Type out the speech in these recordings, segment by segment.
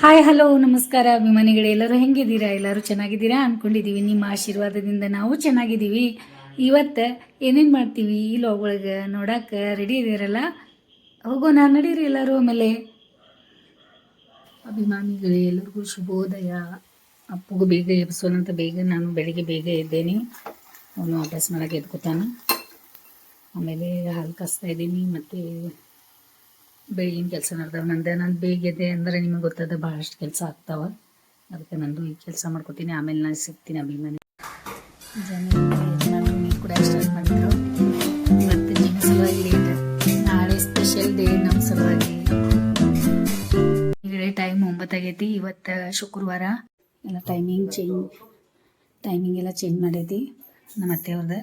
Hi hello ನಮಸ್ಕಾರ ಅಭಿಮಾನಿಗಳೇ, ಎಲ್ಲರೂ ಹೆಂಗಿದ್ದೀರಾ? ಎಲ್ಲರೂ ಚೆನ್ನಾಗಿದ್ದೀರಾ ಅಂದ್ಕೊಂಡಿದ್ದೀವಿ. ನಿಮ್ಮ ಆಶೀರ್ವಾದದಿಂದ ನಾವು ಚೆನ್ನಾಗಿದ್ದೀವಿ. ಇವತ್ತು ಏನೇನು ಮಾಡ್ತೀವಿ ಈ ಲಾಗ್ ಒಳಗೆ ನೋಡಕ್ಕೆ ರೆಡಿ ಇದೀರಲ್ಲ? ಹೋಗೋಣ ನಡೀರಿ ಎಲ್ಲರೂ. ಆಮೇಲೆ ಅಭಿಮಾನಿಗಳೇ ಎಲ್ಲರಿಗೂ ಶುಭೋದಯ. ಅಪ್ಪಗೂ ಬೇಗ ಎಬ್ಸೋನಂತ ಬೇಗ ನಾನು ಬೆಳಿಗ್ಗೆ ಬೇಗ ಎದ್ದೇನೆ. ಅವನು ಅಭ್ಯಾಸ ಮಾಡೋಕ್ಕೆ ಎದ್ಕೊತಾನೆ. ಆಮೇಲೆ ಹಾಲು ಕಾಸ್ತಾ ಇದ್ದೀನಿ. ಮತ್ತು ಬೆಳಗಿನ ಕೆಲಸ ನಡೆದವ ನಂದು ಬೇಗ ಎದ್ದೆ ಅಂದರೆ ನಿಮಗೆ ಗೊತ್ತದ ಭಾಳಷ್ಟು ಕೆಲಸ ಆಗ್ತಾವೆ. ಅದಕ್ಕೆ ನಂದು ಈ ಕೆಲಸ ಮಾಡ್ಕೊತೀನಿ. ಆಮೇಲೆ ನಾನು ಸಿಗ್ತೀನಿ ಅಭಿಮಾನಿ ಜನ ನೀರು ಕೂಡ ಸ್ಟಾರ್ಟ್ ಮಾಡಿದ್ರು. ಇವತ್ತು ನಿಮ್ಮ ಸಲುವಾಗಿ ಲೇಟ್, ನಾಳೆ ಸ್ಪೆಷಲ್ ಡೇ ನಮ್ಮ ಸಲುವಾಗಿ. ಈಗ ಟೈಮ್ 9 ಆಗೈತಿ. ಇವತ್ತು ಶುಕ್ರವಾರ ಎಲ್ಲ ಟೈಮಿಂಗ್ ಎಲ್ಲ ಚೇಂಜ್ ಮಾಡೈತಿ ನಮ್ಮ ಅತ್ತೆಯವ್ರದ್ದು.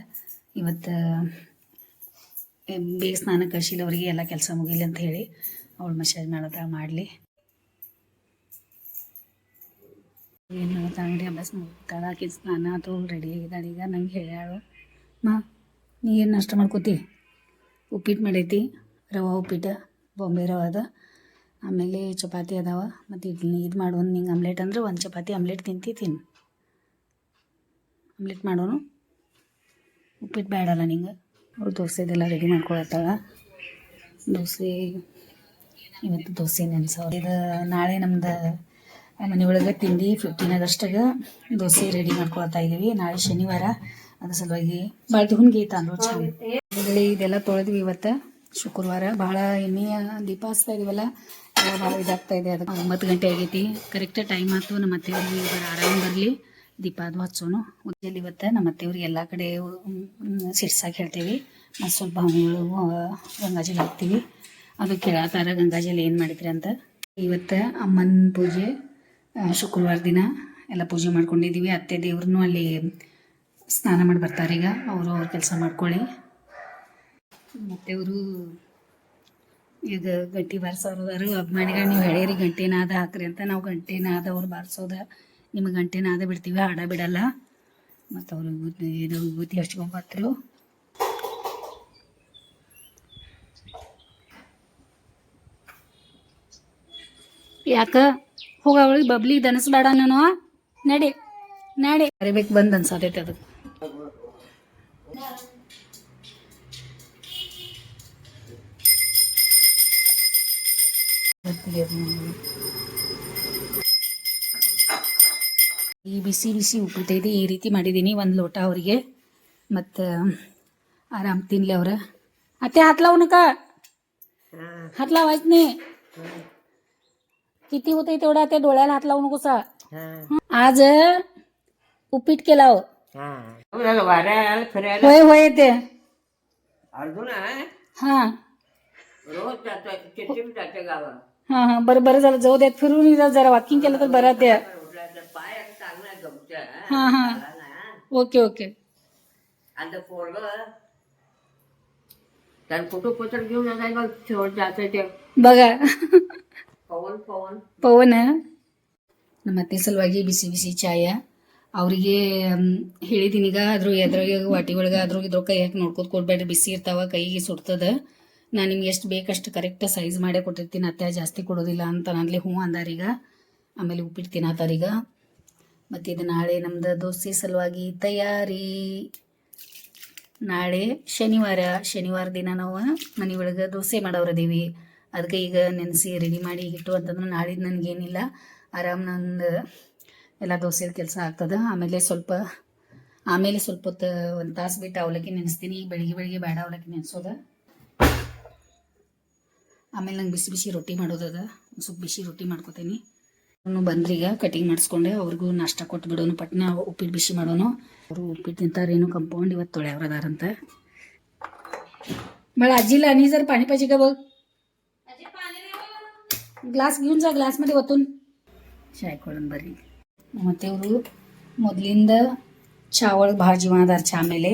ಇವತ್ತು ಬೇಗ ಸ್ನಾನ ಕಳಿಸಿಲ್ಲ ಅವರಿಗೆ, ಎಲ್ಲ ಕೆಲಸ ಮುಗಿಲಿ ಅಂತ ಹೇಳಿ ಅವಳು ಮಸಾಜ್ ಮಾಡೋದ ಮಾಡಲಿ. ಏನು ಮಾಡ್ತಾ ಅಂಗಡಿ ಅಭ್ಯಾಸ ಮುಗ್ತಾಳಾಕಿ ಸ್ನಾನ ಅದು ರೆಡಿ ಆಗಿದ್ದಾಳೆ. ಈಗ ನಂಗೆ ಹೇಳ್ಯಾಳು, ನೀ ಏನು ನಾಷ್ಟ ಮಾಡ್ಕೋತಿ? ಉಪ್ಪಿಟ್ಟು ಮಾಡೈತಿ, ರವೆ ಉಪ್ಪಿಟ್ಟು, ಬಾಂಬೆ ರವೆ ಅದ. ಆಮೇಲೆ ಚಪಾತಿ ಅದಾವ. ಮತ್ತು ಇದು ಮಾಡೋನು ನಿಂಗೆ ಆಮ್ಲೆಟ್ ಅಂದ್ರೆ ಒಂದು ಚಪಾತಿ ಆಮ್ಲೆಟ್ ತಿನ್ನು. ಆಮ್ಲೆಟ್ ಮಾಡೋನು, ಉಪ್ಪಿಟ್ಟು ಬೇಡಲ್ಲ ನಿಂಗೆ. ಅವಳು ದೋಸೆದೆಲ್ಲ ರೆಡಿ ಮಾಡ್ಕೊಳತ್ತಾಳ. ದೋಸೆ ಇವತ್ತು ದೋಸೆ ನೆನೆಸೋ ಇದು. ನಾಳೆ ನಮ್ದು ಮನೆಯೊಳಗೆ ತಿಂಡಿ 15 ಆಗಸ್ಟಾಗ ದೋಸೆ ರೆಡಿ ಮಾಡ್ಕೊಳ್ತಾ ಇದ್ದೀವಿ. ನಾಳೆ ಶನಿವಾರ, ಅದ್ರ ಸಲುವಾಗಿ ಬಾಳ್ತಿ ಹುಣ್ಗಿ ತಾಂಡ್ರು ಚಂದ ಇದೆಲ್ಲ ತೊಳೆದ್ವಿ. ಇವತ್ತು ಶುಕ್ರವಾರ ಭಾಳ ಎಣ್ಣೆಯ ದೀಪ ಹಚ್ತಾ ಇದೀವಲ್ಲ, ಎಲ್ಲ ಭಾಳ ಇದಾಗ್ತಾ ಇದೆ. ಅದಕ್ಕೆ 9 ಗಂಟೆ ಆಗೈತಿ, ಕರೆಕ್ಟ್ ಟೈಮ್ ಆಯ್ತು. ನಮ್ಮ ಅತ್ತೆಯವ್ರಿಗೆ ಇಬ್ಬರು ಆರಾಮ್ ಬರಲಿ, ದೀಪ ಅದು ಹಚ್ಚೋನು. ಉಜ್ಜಲ್ಲಿ ಇವತ್ತು ನಮ್ಮ ಅತ್ತೆಯವ್ರಿಗೆ ಎಲ್ಲ ಕಡೆ ಸಿಡ್ಸಾಗಿ ಹೇಳ್ತೀವಿ. ಮತ್ತು ಸ್ವಲ್ಪ ಹಣ್ಣುಗಳು ಗಂಗಾಜಲ ಹಾಕ್ತೀವಿ. ಅದು ಕೇಳತ್ತಾರ ಗಂಗಾಜಲ ಏನು ಮಾಡಿದ್ರಿ ಅಂತ. ಇವತ್ತು ಅಮ್ಮನ ಪೂಜೆ, ಶುಕ್ರವಾರ ದಿನ ಎಲ್ಲ ಪೂಜೆ ಮಾಡ್ಕೊಂಡಿದ್ದೀವಿ. ಅತ್ತೆ ದೇವ್ರನ್ನೂ ಅಲ್ಲಿ ಸ್ನಾನ ಮಾಡಿ ಬರ್ತಾರೆ. ಈಗ ಅವರು ಅವ್ರ ಕೆಲಸ ಮಾಡ್ಕೊಳ್ಳಿ. ಮತ್ತೆವರು ಈಗ ಗಂಟೆ ಬಾರಿಸೋರು ಅಭಿಮಾನಿಗಳು, ನೀವು ಹೇಳಿರಿ ಗಂಟೆನಾದ ಹಾಕ್ರಿ ಅಂತ. ನಾವು ಗಂಟೆನಾದ ಅವ್ರು ಬಾರಿಸೋದ, ನಿಮಗೆ ಗಂಟೆನಾದ ಬಿಡ್ತೀವಿ, ಹಾಡ ಬಿಡಲ್ಲ. ಮತ್ತು ಅವರು ಇದು ವಿಭೂತಿ ಹಚ್ಕೊಂಬತ್ತರು. ಯಾಕ ಹೋಗವಳಿ ಬಬ್ಲಿ ದನಸ್ಬೇಡ, ನಾನು ನಡಿ ಕರಿಬೇಕು ಬಂದು ಅನ್ಸತೈತೆ ಅದು. ಈ ಬಿಸಿ ಉಪ್ಪಿಟ್ಟೈತಿ ಈ ರೀತಿ ಮಾಡಿದ್ದೀನಿ. 1 ಲೋಟ ಅವರಿಗೆ, ಮತ್ತು ಆರಾಮ್ ತಿನ್ಲಿ ಅವ್ರ. ಅತ್ತೆ हातला उनका हातला वाईच नाही. किती होते तेवढा ते डोळ्याला हात लावू नकोसा. आज उपीट केला. होय येते. हा हा बरं झालं, जाऊ द्यात. फिरून जरा वॉकिंग केलं तर बरं ते. हा ओके बघा. ಪವನ ನಮ್ಮ ಅತ್ತೆ ಸಲುವಾಗಿ ಬಿಸಿ ಚಾಯ ಅವರಿಗೆ ಹೇಳಿದೀನಿ. ಈಗ ಎದ್ರಾಗ ವಾಟಿ ಒಳಗೆ ಇದ್ರ ಕೈ ಹಾಕಿ ನೋಡ್ಕೋತ ಕೊಡ್ಬೇಡ್ರಿ, ಬಿಸಿ ಇರ್ತಾವ, ಕೈಗೆ ಸುಡ್ತದ. ನಾನು ನಿಮ್ಗೆ ಎಷ್ಟು ಬೇಕಷ್ಟು ಕರೆಕ್ಟ್ ಸೈಜ್ ಮಾಡೇ ಕೊಟ್ಟಿರ್ತೀನಿ. ಅತ್ತೆ ಜಾಸ್ತಿ ಕೊಡೋದಿಲ್ಲ ಅಂತ ನಾನ್ಲಿ ಹ್ಞೂ ಅಂದಾರೀಗ. ಆಮೇಲೆ ಉಪ್ಪಿಟ್ಟು ತಿನ್ನತ್ತಾರೀಗ. ಮತ್ತು ಇದು ನಾಳೆ ನಮ್ದು ದೋಸೆ ಸಲುವಾಗಿ ತಯಾರಿ. ನಾಳೆ ಶನಿವಾರ ದಿನ ನಾವು ಮನೆ ಒಳಗೆ ದೋಸೆ ಮಾಡೋರದೀವಿ. ಅದಕ್ಕೆ ಈಗ ನೆನೆಸಿ ರೆಡಿ ಮಾಡಿ ಇಟ್ಟು ಅಂತಂದ್ರೆ ನಾಳಿದ್ದು ನನಗೇನಿಲ್ಲ, ಆರಾಮ್ ನಂದು ಎಲ್ಲ ದೋಸೆದ ಕೆಲಸ ಆಗ್ತದೆ. ಆಮೇಲೆ ಸ್ವಲ್ಪ ಹೊತ್ತು 1 ತಾಸು ಬಿಟ್ಟು ಅವಲಕ್ಕಿ ನೆನೆಸ್ತೀನಿ. ಬೆಳಿಗ್ಗೆ ಬೇಡ ಅವಲಕ್ಕಿ ನೆನೆಸೋದು. ಆಮೇಲೆ ನಂಗೆ ಬಿಸಿ ರೊಟ್ಟಿ ಮಾಡೋದದ, ಸ್ವಲ್ಪ ಬಿಸಿ ರೊಟ್ಟಿ ಮಾಡ್ಕೋತೀನಿ. ಅವನು ಬಂದ್ರೀಗ ಕಟಿಂಗ್ ಮಾಡಿಸ್ಕೊಂಡೆ, ಅವ್ರಿಗೂ ನಾಷ್ಟ ಕೊಟ್ಟು ಬಿಡೋನು. ಪಟ್ನ ಉಪ್ಪಿಟ್ಟು ಬಿಸಿ ಮಾಡೋನು. ಅವರು ಉಪ್ಪಿಟ್ಟು ತಿಂತಾರೇನು ಕಂಪೌಂಡ್ ಇವತ್ತು ತೊಳೆಯವ್ರದಾರಂತ. मला आजीला आणि जर पाणी पाहिजे का बघ, ग्लास घेऊन जा, ग्लासमध्ये ओतून चाय ಕೊಡೋಣ ಬರ್ರಿ. ಮತ್ತೆ ಅವರು ಮೊದಲಿಂದ ಚಾ ಒಳಗೆ ಭಾಳ ಜೀವ ಅದಾರ. ಚಾ ಮೇಲೆ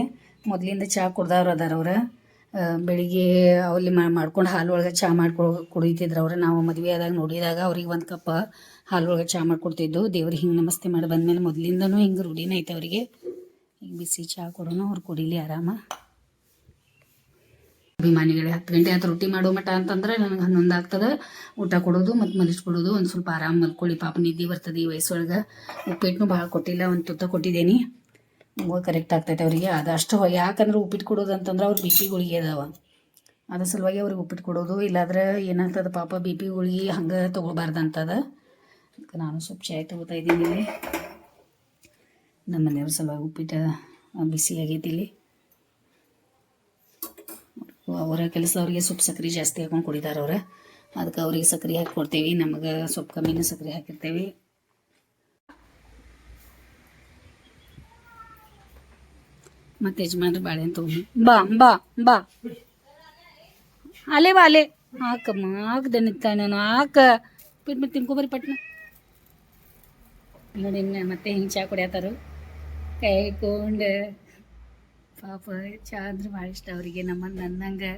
ಮೊದಲಿಂದ ಚಾ ಕುಡ್ದವ್ರು ಅದಾರ ಅವ್ರು. ಬೆಳಿಗ್ಗೆ ಅಲ್ಲಿ ಮಾಡ್ಕೊಂಡು ಹಾಲು ಒಳಗೆ ಚಾ ಕುಡಿತಿದ್ರು ಅವ್ರು. ನಾವು ಮದುವೆ ಆದಾಗ ನೋಡಿದಾಗ ಅವ್ರಿಗೆ 1 ಕಪ್ ಹಾಲು ಒಳಗೆ ಚಾ ಮಾಡ್ಕೊಡ್ತಿದ್ದು. ದೇವ್ರಿಗೆ ಹಿಂಗೆ ನಮಸ್ತೆ ಮಾಡಿ ಬಂದಮೇಲೆ ಮೊದಲಿಂದನೂ ಹಿಂಗೆ ರೂಢಿನ ಐತೆ ಅವರಿಗೆ. ಈಗ ಬಿಸಿ ಚಾ ಕೊಡೋಣ, ಅವ್ರು ಕುಡೀಲಿ ಆರಾಮ. ಅಭಿಮಾನಿಗಳೇ 10 ಗಂಟೆ ಆಯ್ತು ರೊಟ್ಟಿ ಮಾಡೋ ಮಟ ಅಂತಂದ್ರೆ ನನಗೆ 11 ಆಗ್ತದೆ. ಊಟ ಕೊಡೋದು ಮತ್ತು ಮಲಿಸ್ಕೊಡೋದು, ಒಂದು ಸ್ವಲ್ಪ ಆರಾಮ್ ಮಲ್ಕೊಳ್ಳಿ, ಪಾಪ ನಿದ್ದೆ ಬರ್ತದೆ ಈ ವಯಸ್ಸೊಳಗೆ. ಉಪ್ಪಿಟ್ಟನು ಭಾಳ ಕೊಟ್ಟಿಲ್ಲ, ಒಂದು ತುತ್ತ ಕೊಟ್ಟಿದ್ದೀನಿ. ಕರೆಕ್ಟ್ ಆಗ್ತೈತೆ ಅವರಿಗೆ. ಅದು ಅಷ್ಟು ಯಾಕಂದ್ರೆ ಉಪ್ಪಿಟ್ಟು ಕೊಡೋದು ಅಂತಂದ್ರೆ ಅವ್ರು BP ಗುಳಿಗೆ ಅದಾವ, ಅದ್ರ ಸಲುವಾಗಿ ಅವ್ರಿಗೆ ಉಪ್ಪಿಟ್ಟು ಕೊಡೋದು. ಇಲ್ಲಾಂದ್ರೆ ಏನಾಗ್ತದೆ ಪಾಪ BP ಗುಳಿಗೆ ಹಂಗೆ ತೊಗೊಳ್ಬಾರ್ದಂತದ. ಅದಕ್ಕೆ ನಾನು ಸ್ವಲ್ಪ ಚಾಯ್ ತೊಗೋತಾ ಇದ್ದೀನಿ ಇಲ್ಲಿ. ನಮ್ಮ ಮನೆಯವ್ರ ಸಲುವಾಗಿ ಉಪ್ಪಿಟ್ಟು ಬಿಸಿ ಆಗೈತಿ ಇಲ್ಲಿ. ಅವರ ಕೆಲಸದವ್ರಿಗೆ ಸ್ವಲ್ಪ ಸಕ್ರೆ ಜಾಸ್ತಿ ಹಾಕೊಂಡು ಕುಡಿತಾರೆ ಅವ್ರು, ಅದಕ್ಕೆ ಅವ್ರಿಗೆ ಸಕ್ರೆ ಹಾಕಿ ಕೊಡ್ತೇವೆ, ನಮಗೆ ಸ್ವಲ್ಪ ಕಮ್ಮಿನ ಸಕ್ರೆ ಹಾಕಿರ್ತೇವೆ. ಮತ್ತೆ ಯಜಮಾನ್ರಿ ಬಾಳೆಹಣ್ಣು ತೊಗೊಂಡು ಬಾ ಬಾ ಬಾ ಅಲೆ ಬಾ ಅಲೆ ಹಾಕಮ್ಮ, ಹಾಕ್ದೆ ನಿಂತ ನಾನು ಹಾಕ ಬಿಟ್ಟು ತಿನ್ಕೊಬರಿ ಪಟ್ನ. ನೋಡಿ ಮತ್ತೆ ಹಿಂಗೆ ಚಹಾ ಕುಡಿಯತ್ತಾರು ಕೈ ಇಟ್ಕೊಂಡು. ಪಾಪ ಚಹಾ ಅಂದ್ರೆ ಭಾಳ ಇಷ್ಟ ಅವರಿಗೆ, ನನ್ನಂಗೆ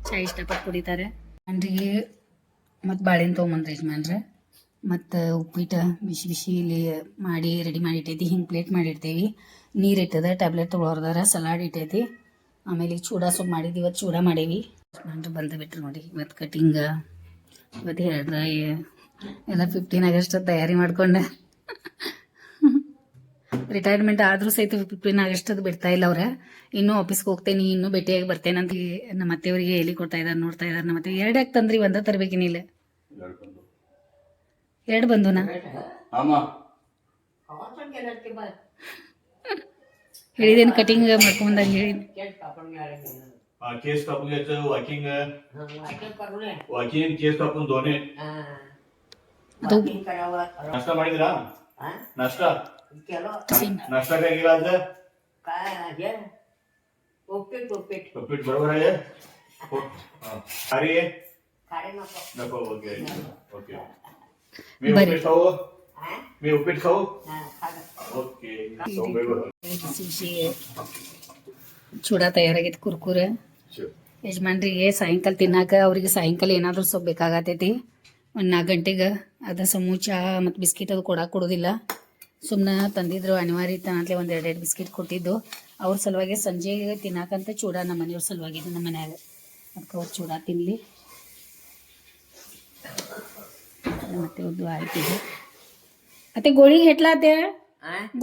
ಚಹಾ ಇಷ್ಟಪಟ್ಟು ಕುಡಿತಾರೆ. ಯಜಮಾನ್ರಿಗೆ ಮತ್ತು ಬಾಳೆಹಣ್ಣು ತೊಗೊಂಬಂದ್ರೆ ಯಜಮಾನ್ರೆ, ಮತ್ತು ಉಪ್ಪಿಟ್ಟು ಬಿಸಿ ಬಿಸಿ ಇಲ್ಲಿ ಮಾಡಿ ರೆಡಿ ಮಾಡಿ ಇಟ್ಟೈತಿ. ಹಿಂಗೆ ಪ್ಲೇಟ್ ಮಾಡಿಡ್ತೇವೆ, ನೀರು ಇಟ್ಟದ, ಟ್ಯಾಬ್ಲೆಟ್ ತೊಗೊಳೋರ್ದಾರ, ಸಲಾಡ್ ಇಟ್ಟೈತಿ. ಆಮೇಲೆ ಈಗ ಚೂಡ ಸೊಪ್ಪು ಮಾಡಿದ್ವಿ, ಇವತ್ತು ಚೂಡ ಮಾಡೇವಿ. ಯಜಮಾನ್ರು ಬಂದು ಬಿಟ್ರು ನೋಡಿ. ಇವತ್ತು ಕಟಿಂಗ, ಇವತ್ತು ಹೇರ್ ಡ್ರೈ ಎಲ್ಲ 15 ಆಗಸ್ಟ್ ತಯಾರಿ ಮಾಡ್ಕೊಂಡೆ. ರಿಟೈರ್ಮೆಂಟ್ ಆದರೂ ಸಹಿತ 15 ಆಗಸ್ಟದು ಬಿಡ್ತಾ ಇಲ್ಲ ಅವ್ರೆ. ಇನ್ನೂ ಆಫೀಸ್ಗೆ ಹೋಗ್ತೇನೆ, ಇನ್ನೂ ಭೇಟಿಯಾಗಿ ಬರ್ತೇನೆ ಅಂತ ನಮ್ಮ ಅತ್ತೆಯವರಿಗೆ ಹೇಳಿ ಕೊಡ್ತಾ ಇದ್ದಾರೆ, ನೋಡ್ತಾ ಇದ್ದಾರೆ. ನಮ್ಮ ಅತ್ತೆ 2 ಯಾಕೆ ತಂದ್ರಿ, ಒಂದೇ ತರಬೇಕಿನಿಲ್ಲ? 2 ಬಂದುನಾ ಹೇಳಿದೇನು ಕಟಿಂಗ್ ಮಾಡ್ಕೊಂಡಂಗೆ ಹೇಳಿ. केस कापून घ्यायचं, वॉकिंग वॉकिंग केस कापून दोन्ही. नाश्ता ಮಾಡಿದ್ರಾ? नाश्ता नाश्ता काय केला आज? काय उपीट बरोबर आहे. अरे नको. Okay okay. मी उपीट खाऊ. ओके. ಚೂಡ ತಯಾರಾಗೈತಿ, ಕುರ್ಕುರೆ. ಯಜಮಾನ್ರಿಗೆ ಸಾಯಂಕಾಲ ತಿನ್ನಾಕ, ಅವ್ರಿಗೆ ಸಾಯಂಕಾಲ ಏನಾದರೂ ಸ್ವಲ್ಪ ಬೇಕಾಗತೈತಿ. ಒಂದು 4 ಗಂಟೆಗೆ ಅದು ಸಮೂಚ ಮತ್ತು ಬಿಸ್ಕಿಟ್ ಅದು ಕೊಡೋದಿಲ್ಲ. ಸುಮ್ಮನೆ ತಂದಿದ್ರು ಅನಿವಾರ್ಯ ಅಂತಲೇ 1-2 ಬಿಸ್ಕಿಟ್ ಕೊಟ್ಟಿದ್ದು. ಅವ್ರ ಸಲುವಾಗಿ ಸಂಜೆಗೆ ತಿನ್ನಾಕಂತ ಚೂಡ ನಮ್ಮ ಮನೆಯವ್ರ ಸಲುವಾಗಿ ನಮ್ಮ ಮನ್ಯಾಗ, ಅದಕ್ಕೆ ಅವ್ರು ಚೂಡ ತಿನ್ನಲಿ. ಮತ್ತೆ ಒಂದು ಆಯ್ತಿದೆ ಅತ್ತೆ. गोळी घेतला ते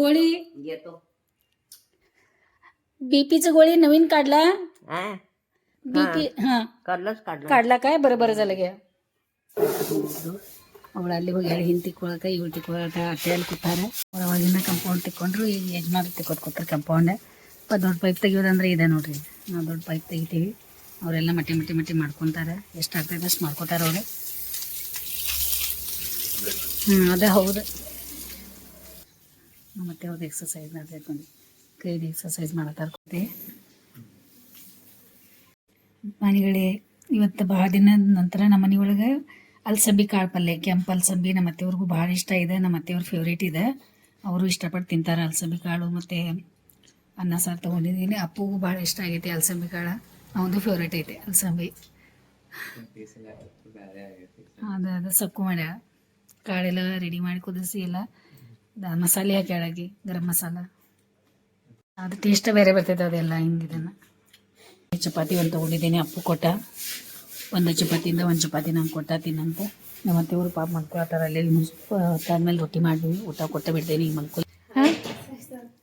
गोळी बीपीचं गोळी नवीन काढला. बीपी हां काढला काय? बरं झालं घ्या. ಅವಳು ಅಲ್ಲಿ ಹೋಗಿ ಹೇಳಿ ಹಿಂಗೆ ತಿಕ್ಕೊಳಕ, ಇವಳು ತಿಕ್ಕೊಳಕ, ಅಟ್ಟೆಯಲ್ಲಿ ಕೂತಾರೆ. ಅವಾಗಿನ ಕಂಪೌಂಡ್ ತಿಕ್ಕೊಂಡ್ರು, ಈಗ ಯಜಮಾನ್ರು ತಿಕ್ಕೊತ್ಕೊತಾರೆ ಕಂಪೌಂಡ್. ದೊಡ್ಡ ಪೈಪ್ ತೆಗಿಯೋದಂದ್ರೆ ಇದೆ ನೋಡ್ರಿ, ನಾವು ದೊಡ್ಡ ಪೈಪ್ ತೆಗಿತೀವಿ. ಅವರೆಲ್ಲ ಮಟ್ಟಿ ಮಾಡ್ಕೊತಾರೆ, ಎಷ್ಟು ಆಗ್ತದೆ ಅಷ್ಟು ಮಾಡ್ಕೊತಾರೆ ಅವರು. ಅದೇ ಹೌದು. ಮತ್ತೆ ಅವ್ರದ್ದು ಎಕ್ಸಸೈಸ್ ಮಾಡ್ಬೇಕು, ಕೈದು ಎಕ್ಸಸೈಸ್ ಮಾಡತ್ತಾರೆ. ಮನೆಗಳೇ ಇವತ್ತು ಭಾಳ ದಿನದ ನಂತರ ನಮ್ಮ ಮನೆ ಒಳಗೆ ಅಲಸಂದಿ ಕಾಳು ಪಲ್ಯ, ಕೆಂಪು ಅಲಸಂದಿ ನಮ್ಮ ಅತ್ತೆಯವ್ರಿಗೂ ಭಾಳ ಇಷ್ಟ ಇದೆ. ನಮ್ಮ ಅತ್ತೆಯವ್ರ ಫೇವ್ರೇಟ್ ಇದೆ, ಅವರು ಇಷ್ಟಪಟ್ಟು ತಿಂತಾರೆ ಅಲಸಂದಿ ಕಾಳು. ಮತ್ತು ಅನ್ನ ಸಾರು ತೊಗೊಂಡಿದ್ದೀನಿ. ಅಪ್ಪಗೂ ಭಾಳ ಇಷ್ಟ ಆಗೈತಿ ಅಲಸಂದಿ ಕಾಳು, ಅವನದು ಫೇವ್ರೇಟ್ ಐತೆ ಅಲಸಂದಿ. ಅದು ಸೊಕ್ಕು ಮಾಡ್ಯ ಕಾಳೆಲ್ಲ ರೆಡಿ ಮಾಡಿ ಕುದಿಸಿ ಎಲ್ಲ ಮಸಾಲೆ ಹಾಕಿ ಕೆಳಗೆ ಗರಂ ಮಸಾಲ, ಅದು ಟೇಸ್ಟ್ ಬೇರೆ ಬರ್ತೈತೆ ಅದೆಲ್ಲ. ಹಿಂಗಿದನ್ನು ಚಪಾತಿ ಒಂದು ತೊಗೊಂಡಿದ್ದೀನಿ, ಅಪ್ಪು ಕೊಟ್ಟ. ಒಂದು ಚಪಾತಿಯಿಂದ ಒಂದು ಚಪಾತಿ ನಂಗೆ ಕೊಟ್ಟ ತಿನ್ನಂತ. ನಮ್ಮ ಅತ್ತೆಯವರು ಪಾಪ ಮಲ್ಕೊಳ್ತಾರೆ ಅಲ್ಲಿ. ಆದ್ಮೇಲೆ ರೊಟ್ಟಿ ಮಾಡಿದ್ವಿ, ಊಟ ಕೊಟ್ಟ ಬಿಡ್ತೇನೆ. ಈಗ ಮಲ್ಕೊ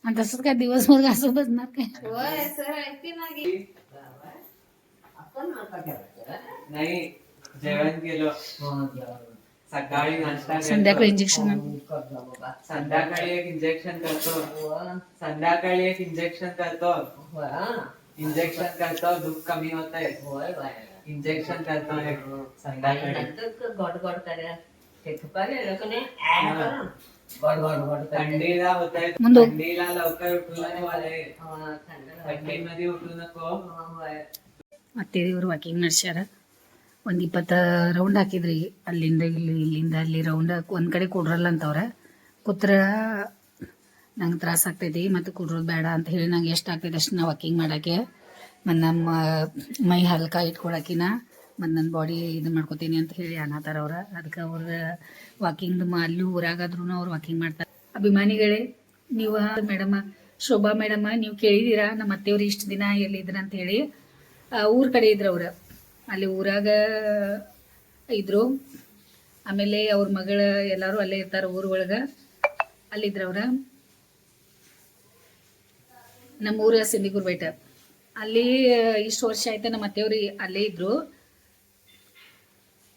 हां तसंच काय दिवसभर असं बसणार काय? नाही जेवण केलं सकाळी नाश्ता संध्याकाळी इंजेक्शन संध्याकाळी एक इंजेक्शन करतो दुःख कमी होतंय इंजेक्शन करतो संध्याकाळी थंडीला होतंय थंडीला लवकर उठू थंडीमध्ये उठू नको. ಅತ್ತೇರಿಯವರು ವಾಕಿಂಗ್ ನಡ್ಸ್ಯಾರ. ಒಂದು 20 ರೌಂಡ್ ಹಾಕಿದ್ರಿ, ಅಲ್ಲಿಂದ ಇಲ್ಲಿ ಇಲ್ಲಿಂದ ಅಲ್ಲಿ ರೌಂಡ್. ಒಂದು ಕಡೆ ಕೂಡ್ರಲ್ಲ ಅಂತವ್ರೆ, ಕೂತ್ರ ನಂಗೆ ತ್ರಾಸ ಆಗ್ತೈತಿ ಮತ್ತು ಕೂಡ್ರೋದು ಬೇಡ ಅಂತ ಹೇಳಿ ನಂಗೆ ಎಷ್ಟು ಆಗ್ತೈತೆ ಅಷ್ಟು ನಾ ವಾಕಿಂಗ್ ಮಾಡೋಕ್ಕೆ, ಮತ್ತು ನಮ್ಮ ಮೈ ಹಲ್ಕ ಇಟ್ಕೊಳಕಿನ ಮತ್ತು ನನ್ನ ಬಾಡಿ ಇದು ಮಾಡ್ಕೋತೀನಿ ಅಂತ ಹೇಳಿ ಅನ್ನತ್ತಾರ ಅವ್ರು. ಅದಕ್ಕೆ ಅವ್ರ ವಾಕಿಂಗ್ ಅಲ್ಲಿ ಊರಾಗಾದ್ರೂ ಅವ್ರು ವಾಕಿಂಗ್ ಮಾಡ್ತಾರೆ. ಅಭಿಮಾನಿಗಳೇ, ನೀವು ಮೇಡಮ ಶೋಭಾ ಮೇಡಮ ನೀವು ಕೇಳಿದ್ದೀರಾ ನಮ್ಮ ಅತ್ತೆಯವ್ರು ಇಷ್ಟು ದಿನ ಎಲ್ಲಿದ್ರ ಅಂತ ಹೇಳಿ. ಊರ ಕಡೆ ಇದ್ರು ಅವ್ರು, ಅಲ್ಲಿ ಊರಾಗ ಇದ್ರು. ಆಮೇಲೆ ಅವ್ರ ಮಗಳ ಎಲ್ಲರೂ ಅಲ್ಲೇ ಇರ್ತಾರೆ ಊರ ಒಳಗೆ, ಅಲ್ಲಿದ್ರವ್ರ. ನಮ್ಮೂರ ಸಿಂಧಿಗುರ್ಬೇಟ, ಅಲ್ಲಿ ಇಷ್ಟು ವರ್ಷ ಆಯ್ತು ನಮ್ಮ ಅತ್ತೆಯವ್ರು ಅಲ್ಲೇ ಇದ್ರು.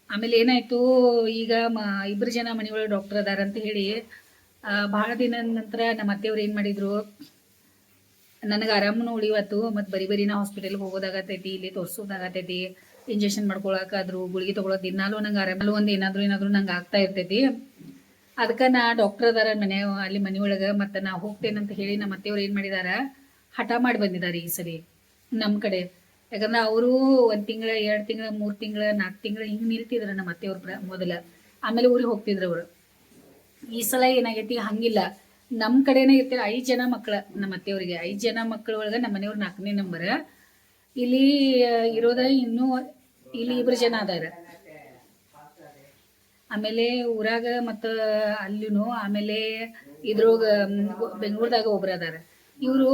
ಆಮೇಲೆ ಏನಾಯ್ತು, ಈಗ ಇಬ್ಬರು ಜನ ಮನೆಯೊಳಗೆ ಡಾಕ್ಟರ್ ಅದಾರ ಅಂತ ಹೇಳಿ ಭಾಳ ದಿನ ನಂತರ ನಮ್ಮ ಅತ್ತೆಯವ್ರು ಏನು ಮಾಡಿದ್ರು, ನನಗೆ ಆರಾಮನು ಉಳಿವತ್ತು, ಮತ್ತು ಬರೀ ನಾ ಹಾಸ್ಪಿಟಲ್ಗೆ ಹೋಗೋದಾಗತೈತಿ, ಇಲ್ಲಿ ತೋರಿಸೋದಾಗತೈತಿ, ಇಂಜೆಕ್ಷನ್ ಮಾಡ್ಕೊಳಕಾದ್ರು, ಗುಳಿಗೆ ತೊಗೊಳೋದು ದಿನಾಲು ನಂಗೆ ಆರಾಮಲ್ಲ ಒಂದು ಏನಾದರೂ ನಂಗೆ ಆಗ್ತಾ ಇರ್ತೈತಿ. ಅದಕ್ಕೆ ನಾ ಡಾಕ್ಟರ್ ಅದಾರ ಅಲ್ಲಿ ಮನೆಯೊಳಗೆ, ಮತ್ತು ನಾ ಹೋಗ್ತೇನಂತ ಹೇಳಿ ನಮ್ಮ ಅತ್ತೆಯವ್ರು ಏನು ಮಾಡಿದಾರ, ಹಠ ಮಾಡಿ ಬಂದಿದ್ದಾರೆ ಈ ಸರಿ ನಮ್ಮ ಕಡೆ. ಯಾಕಂದ್ರೆ ಅವರು 1 ತಿಂಗಳು 2 ತಿಂಗಳು 3 ತಿಂಗಳು 4 ತಿಂಗಳು ಹಿಂಗೆ ನಿಲ್ತಿದ್ರು ನಮ್ಮ ಅತ್ತೆಯವ್ರ ಮೊದಲ. ಆಮೇಲೆ ಊರಿಗೆ ಹೋಗ್ತಿದ್ರು ಅವರು. ಈ ಸಲ ಏನಾಗೈತಿ, ಹಂಗಿಲ್ಲ, ನಮ್ಮ ಕಡೆನೇ ಇರ್ತೀರ. 5 ಜನ ಮಕ್ಳು ನಮ್ಮ ಅತ್ತೆಯವ್ರಿಗೆ, 5 ಜನ ಮಕ್ಳ ಒಳಗೆ ನಮ್ಮ ಮನೆಯವ್ರು 4ನೇ ನಂಬರ್. ಇಲ್ಲಿ ಇರೋದ ಇನ್ನೂ ಇಲ್ಲಿ 2 ಜನ ಅದಾರ. ಆಮೇಲೆ ಊರಾಗ ಮತ್ತು ಅಲ್ಲಿನೂ, ಆಮೇಲೆ ಇದ್ರೊಳಗ ಬೆಂಗಳೂರದಾಗ ಒಬ್ರು ಅದಾರ. ಇವರು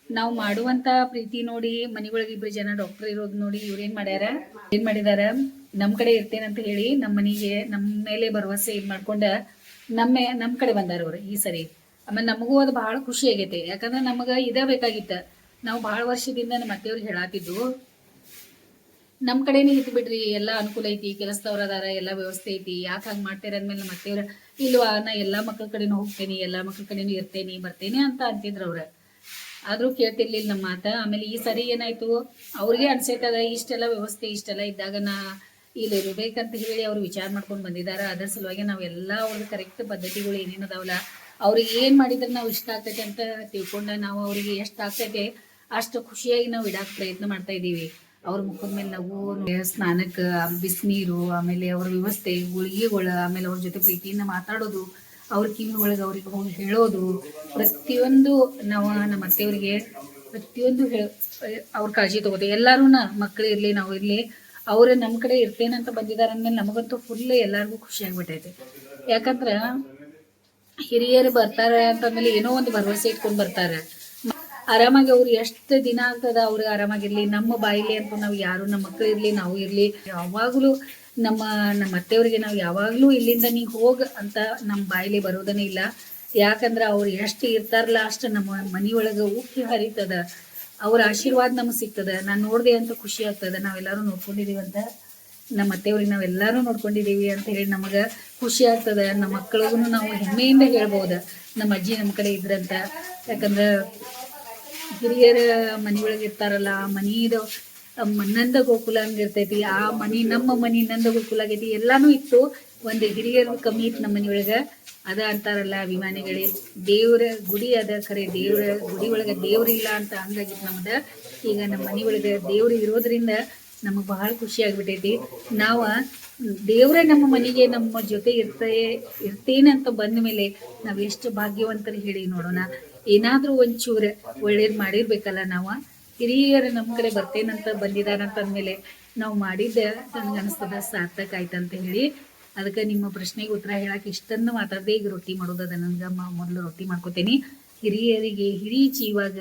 ನಾವು ಮಾಡುವಂಥ ಪ್ರೀತಿ ನೋಡಿ ಮನೆಯೊಳಗೆ 2 ಜನ ಡಾಕ್ಟರ್ ಇರೋದು ನೋಡಿ ಇವ್ರು ಏನು ಮಾಡಿದಾರ, ನಮ್ಮ ಕಡೆ ಇರ್ತೇನಂತ ಹೇಳಿ ನಮ್ಮ ಮನೆಗೆ ನಮ್ಮ ಮೇಲೆ ಭರವಸೆ ಇದು ಮಾಡ್ಕೊಂಡು ನಮ್ಮ ಕಡೆ ಬಂದಾರ ಅವ್ರು ಈ ಸರಿ. ಆಮೇಲೆ ನಮಗೂ ಅದು ಭಾಳ ಖುಷಿ ಆಗೈತೆ, ಯಾಕಂದ್ರೆ ನಮಗೆ ಇದೇ ಬೇಕಾಗಿತ್ತು. ನಾವು ಭಾಳ ವರ್ಷದಿಂದ ನಮ್ಮ ಅತ್ತೆಯವ್ರಿಗೆ ಹೇಳಾತಿದ್ದು, ನಮ್ಮ ಕಡೆನೇ ಇತ್ತು ಬಿಡ್ರಿ, ಎಲ್ಲ ಅನುಕೂಲ ಐತಿ, ಕೆಲಸದವ್ರು ಅದಾರ, ಎಲ್ಲ ವ್ಯವಸ್ಥೆ ಐತಿ, ಯಾಕೆ ಹಂಗೆ ಮಾಡ್ತಾರೆ ಅಂದಮೇಲೆ ನಮ್ಮ ಅತ್ತೆಯವ್ರು ಇಲ್ವಾ, ನಾ ಎಲ್ಲ ಮಕ್ಳ ಕಡೆನೂ ಹೋಗ್ತೇನೆ, ಎಲ್ಲ ಮಕ್ಳ ಕಡೆನೂ ಇರ್ತೇನೆ ಬರ್ತೇನೆ ಅಂತ ಅಂತಿದ್ರು ಅವ್ರು. ಆದರೂ ಕೇಳ್ತಿರ್ಲಿಲ್ಲ ನಮ್ಮ ಮಾತು. ಆಮೇಲೆ ಈ ಸರಿ ಏನಾಯ್ತು, ಅವ್ರಿಗೆ ಅನ್ಸೈತದ ಇಷ್ಟೆಲ್ಲ ವ್ಯವಸ್ಥೆ ಇಷ್ಟೆಲ್ಲ ಇದ್ದಾಗ ನಾ ಇಲ್ಲಿ ಇರ್ಬೇಕಂತ ಹೇಳಿ ಅವ್ರು ವಿಚಾರ ಮಾಡ್ಕೊಂಡು ಬಂದಿದ್ದಾರೆ. ಅದರ ಸಲುವಾಗಿ ನಾವೆಲ್ಲ ಅವ್ರಿಗೆ ಕರೆಕ್ಟ್ ಪದ್ಧತಿಗಳು ಏನೇನು ಅದಾವಲ್ಲ, ಅವ್ರಿಗೆ ಏನು ಮಾಡಿದ್ರೆ ನಾವು ಇಷ್ಟ ಆಗ್ತೈತೆ ಅಂತ ತಿಳ್ಕೊಂಡು ನಾವು ಅವರಿಗೆ ಎಷ್ಟು ಆಗ್ತೈತೆ ಅಷ್ಟು ಖುಷಿಯಾಗಿ ನಾವು ಇಡಕ್ಕೆ ಪ್ರಯತ್ನ ಮಾಡ್ತಾ ಇದ್ದೀವಿ. ಅವ್ರ ಮುಖದ ಮೇಲೆ ನಾವು ಸ್ನಾನಕ್ಕೆ ಬಿಸಿನೀರು, ಆಮೇಲೆ ಅವ್ರ ವ್ಯವಸ್ಥೆ, ಗುಳಿಗೆಗಳು, ಆಮೇಲೆ ಅವ್ರ ಜೊತೆ ಪ್ರೀತಿಯಿಂದ ಮಾತಾಡೋದು, ಅವ್ರ ಕಿವಿ ಒಳಗೆ ಅವ್ರಿಗೆ ಹೋಗಿ ಹೇಳೋದು, ಪ್ರತಿಯೊಂದು ನಾವು ನಮ್ಮ ಅತ್ತೆಯವ್ರಿಗೆ ಪ್ರತಿಯೊಂದು ಅವ್ರ ಕಾಳಜಿ ತಗೋತೀವಿ. ಎಲ್ಲರೂ ಮಕ್ಕಳು ಇರಲಿ ನಾವು ಇರಲಿ, ಅವ್ರು ನಮ್ಮ ಕಡೆ ಇರ್ತೇನಂತ ಬಂದಿದ್ದಾರೆ ಅಂದಮೇಲೆ ನಮಗಂತೂ ಫುಲ್ ಎಲ್ಲರಿಗೂ ಖುಷಿ ಆಗ್ಬಿಟ್ಟೈತೆ. ಯಾಕಂದ್ರೆ ಹಿರಿಯರು ಬರ್ತಾರೆ ಅಂತಂದ್ಮೇಲೆ ಏನೋ ಒಂದು ಭರವಸೆ ಇಟ್ಕೊಂಡು ಬರ್ತಾರೆ. ಆರಾಮಾಗಿ ಅವ್ರು ಎಷ್ಟು ದಿನ ಆಗ್ತದ ಅವ್ರಿಗೆ ಆರಾಮಾಗಿರ್ಲಿ, ನಮ್ಮ ಬಾಯಿಲಿ ಅಂತೂ ನಾವು ಯಾರು, ನಮ್ಮ ಮಕ್ಕಳು ಇರಲಿ ನಾವು ಇರಲಿ, ಯಾವಾಗಲೂ ನಮ್ಮ ಅತ್ತೆಯವ್ರಿಗೆ ನಾವು ಯಾವಾಗಲೂ ಇಲ್ಲಿಂದ ನೀ ಹೋಗ ಅಂತ ನಮ್ಮ ಬಾಯಿಲಿ ಬರೋದನೇ ಇಲ್ಲ. ಯಾಕಂದ್ರೆ ಅವ್ರು ಎಷ್ಟು ಇರ್ತಾರಲ್ಲ ಅಷ್ಟು ನಮ್ಮ ಮನೆಯೊಳಗೆ ಉಕ್ಕಿ ಹರಿತದ, ಅವ್ರ ಆಶೀರ್ವಾದ ನಮಗೆ ಸಿಗ್ತದೆ. ನಾನು ನೋಡಿದೆ ಅಂತ ಖುಷಿ ಆಗ್ತದೆ. ನಾವೆಲ್ಲರೂ ನೋಡ್ಕೊಂಡಿದ್ದೀವಿ ಅಂತ, ನಮ್ಮ ಅತ್ತೆಯವ್ರಿಗೆ ನಾವೆಲ್ಲರೂ ನೋಡ್ಕೊಂಡಿದ್ದೀವಿ ಅಂತ ಹೇಳಿ ನಮಗೆ ಖುಷಿ ಆಗ್ತದೆ. ನಮ್ಮ ಮಕ್ಕಳಿಗೂ ನಾವು ಹೆಮ್ಮೆಯಿಂದ ಹೇಳ್ಬೋದು ನಮ್ಮ ಅಜ್ಜಿ ನಮ್ಮ ಕಡೆ ಇದ್ರಂತ. ಯಾಕಂದ್ರೆ ಹಿರಿಯರ ಮನೆಯೊಳಗೆ ಇರ್ತಾರಲ್ಲ, ಮನೆಯದು ನಂದ ಗೋಕುಲ ಹಂಗಿರ್ತೈತಿ. ಆ ಮನೆ ನಮ್ಮ ಮನೆ ನಂದ ಗೋಕುಲ ಆಗೈತಿ. ಎಲ್ಲಾನು ಇತ್ತು, ಒಂದು ಹಿರಿಯರು ಕಮ್ಮಿ ಇತ್ತು ನಮ್ಮ ಮನೆಯೊಳಗೆ. ಅದ ಅಂತಾರಲ್ಲ ಅಭಿಮಾನಿಗಳೇ, ದೇವ್ರ ಗುಡಿ ಅದ ಖರೆ, ದೇವ್ರ ಗುಡಿ ಒಳಗೆ ದೇವ್ರಿಲ್ಲ ಅಂತ ಹಂಗಾಗಿತ್ತು ನಮ್ದು. ಈಗ ನಮ್ಮ ಮನೆಯೊಳಗೆ ದೇವ್ರು ಇರೋದ್ರಿಂದ ನಮಗೆ ಬಹಳ ಖುಷಿ ಆಗ್ಬಿಟ್ಟೈತಿ. ನಾವು ದೇವ್ರೇ ನಮ್ಮ ಮನೆಗೆ ನಮ್ಮ ಜೊತೆ ಇರ್ತೇನೆ ಅಂತ ಬಂದ ಮೇಲೆ ನಾವು ಎಷ್ಟು ಭಾಗ್ಯವಂತರು ಹೇಳಿ ನೋಡೋಣ. ಏನಾದರೂ ಒಂಚೂರು ಒಳ್ಳೇದು ಮಾಡಿರ್ಬೇಕಲ್ಲ. ನಾವು ಹಿರಿಯರು ನಮ್ಮ ಕಡೆ ಬರ್ತೇನಂತ ಬಂದಿದ್ದಾರಂತ ಅಂದಮೇಲೆ ನಾವು ಮಾಡಿದ್ದೆ ನನಗೆ ಅನಿಸ್ತದ ಸಾರ್ಥಕ ಆಯ್ತಂತ ಹೇಳಿ. ಅದಕ್ಕೆ ನಿಮ್ಮ ಪ್ರಶ್ನೆಗೆ ಉತ್ತರ ಹೇಳಕ್ಕೆ ಇಷ್ಟನ್ನು ಮಾತಾಡದೆ ಈಗ ರೊಟ್ಟಿ ಮಾಡೋದದ. ನನಗೆ ಮೊದಲು ರೊಟ್ಟಿ ಮಾಡ್ಕೊತೀನಿ. ಹಿರಿಯರಿಗೆ ಹಿರಿ ಜೀವಾಗ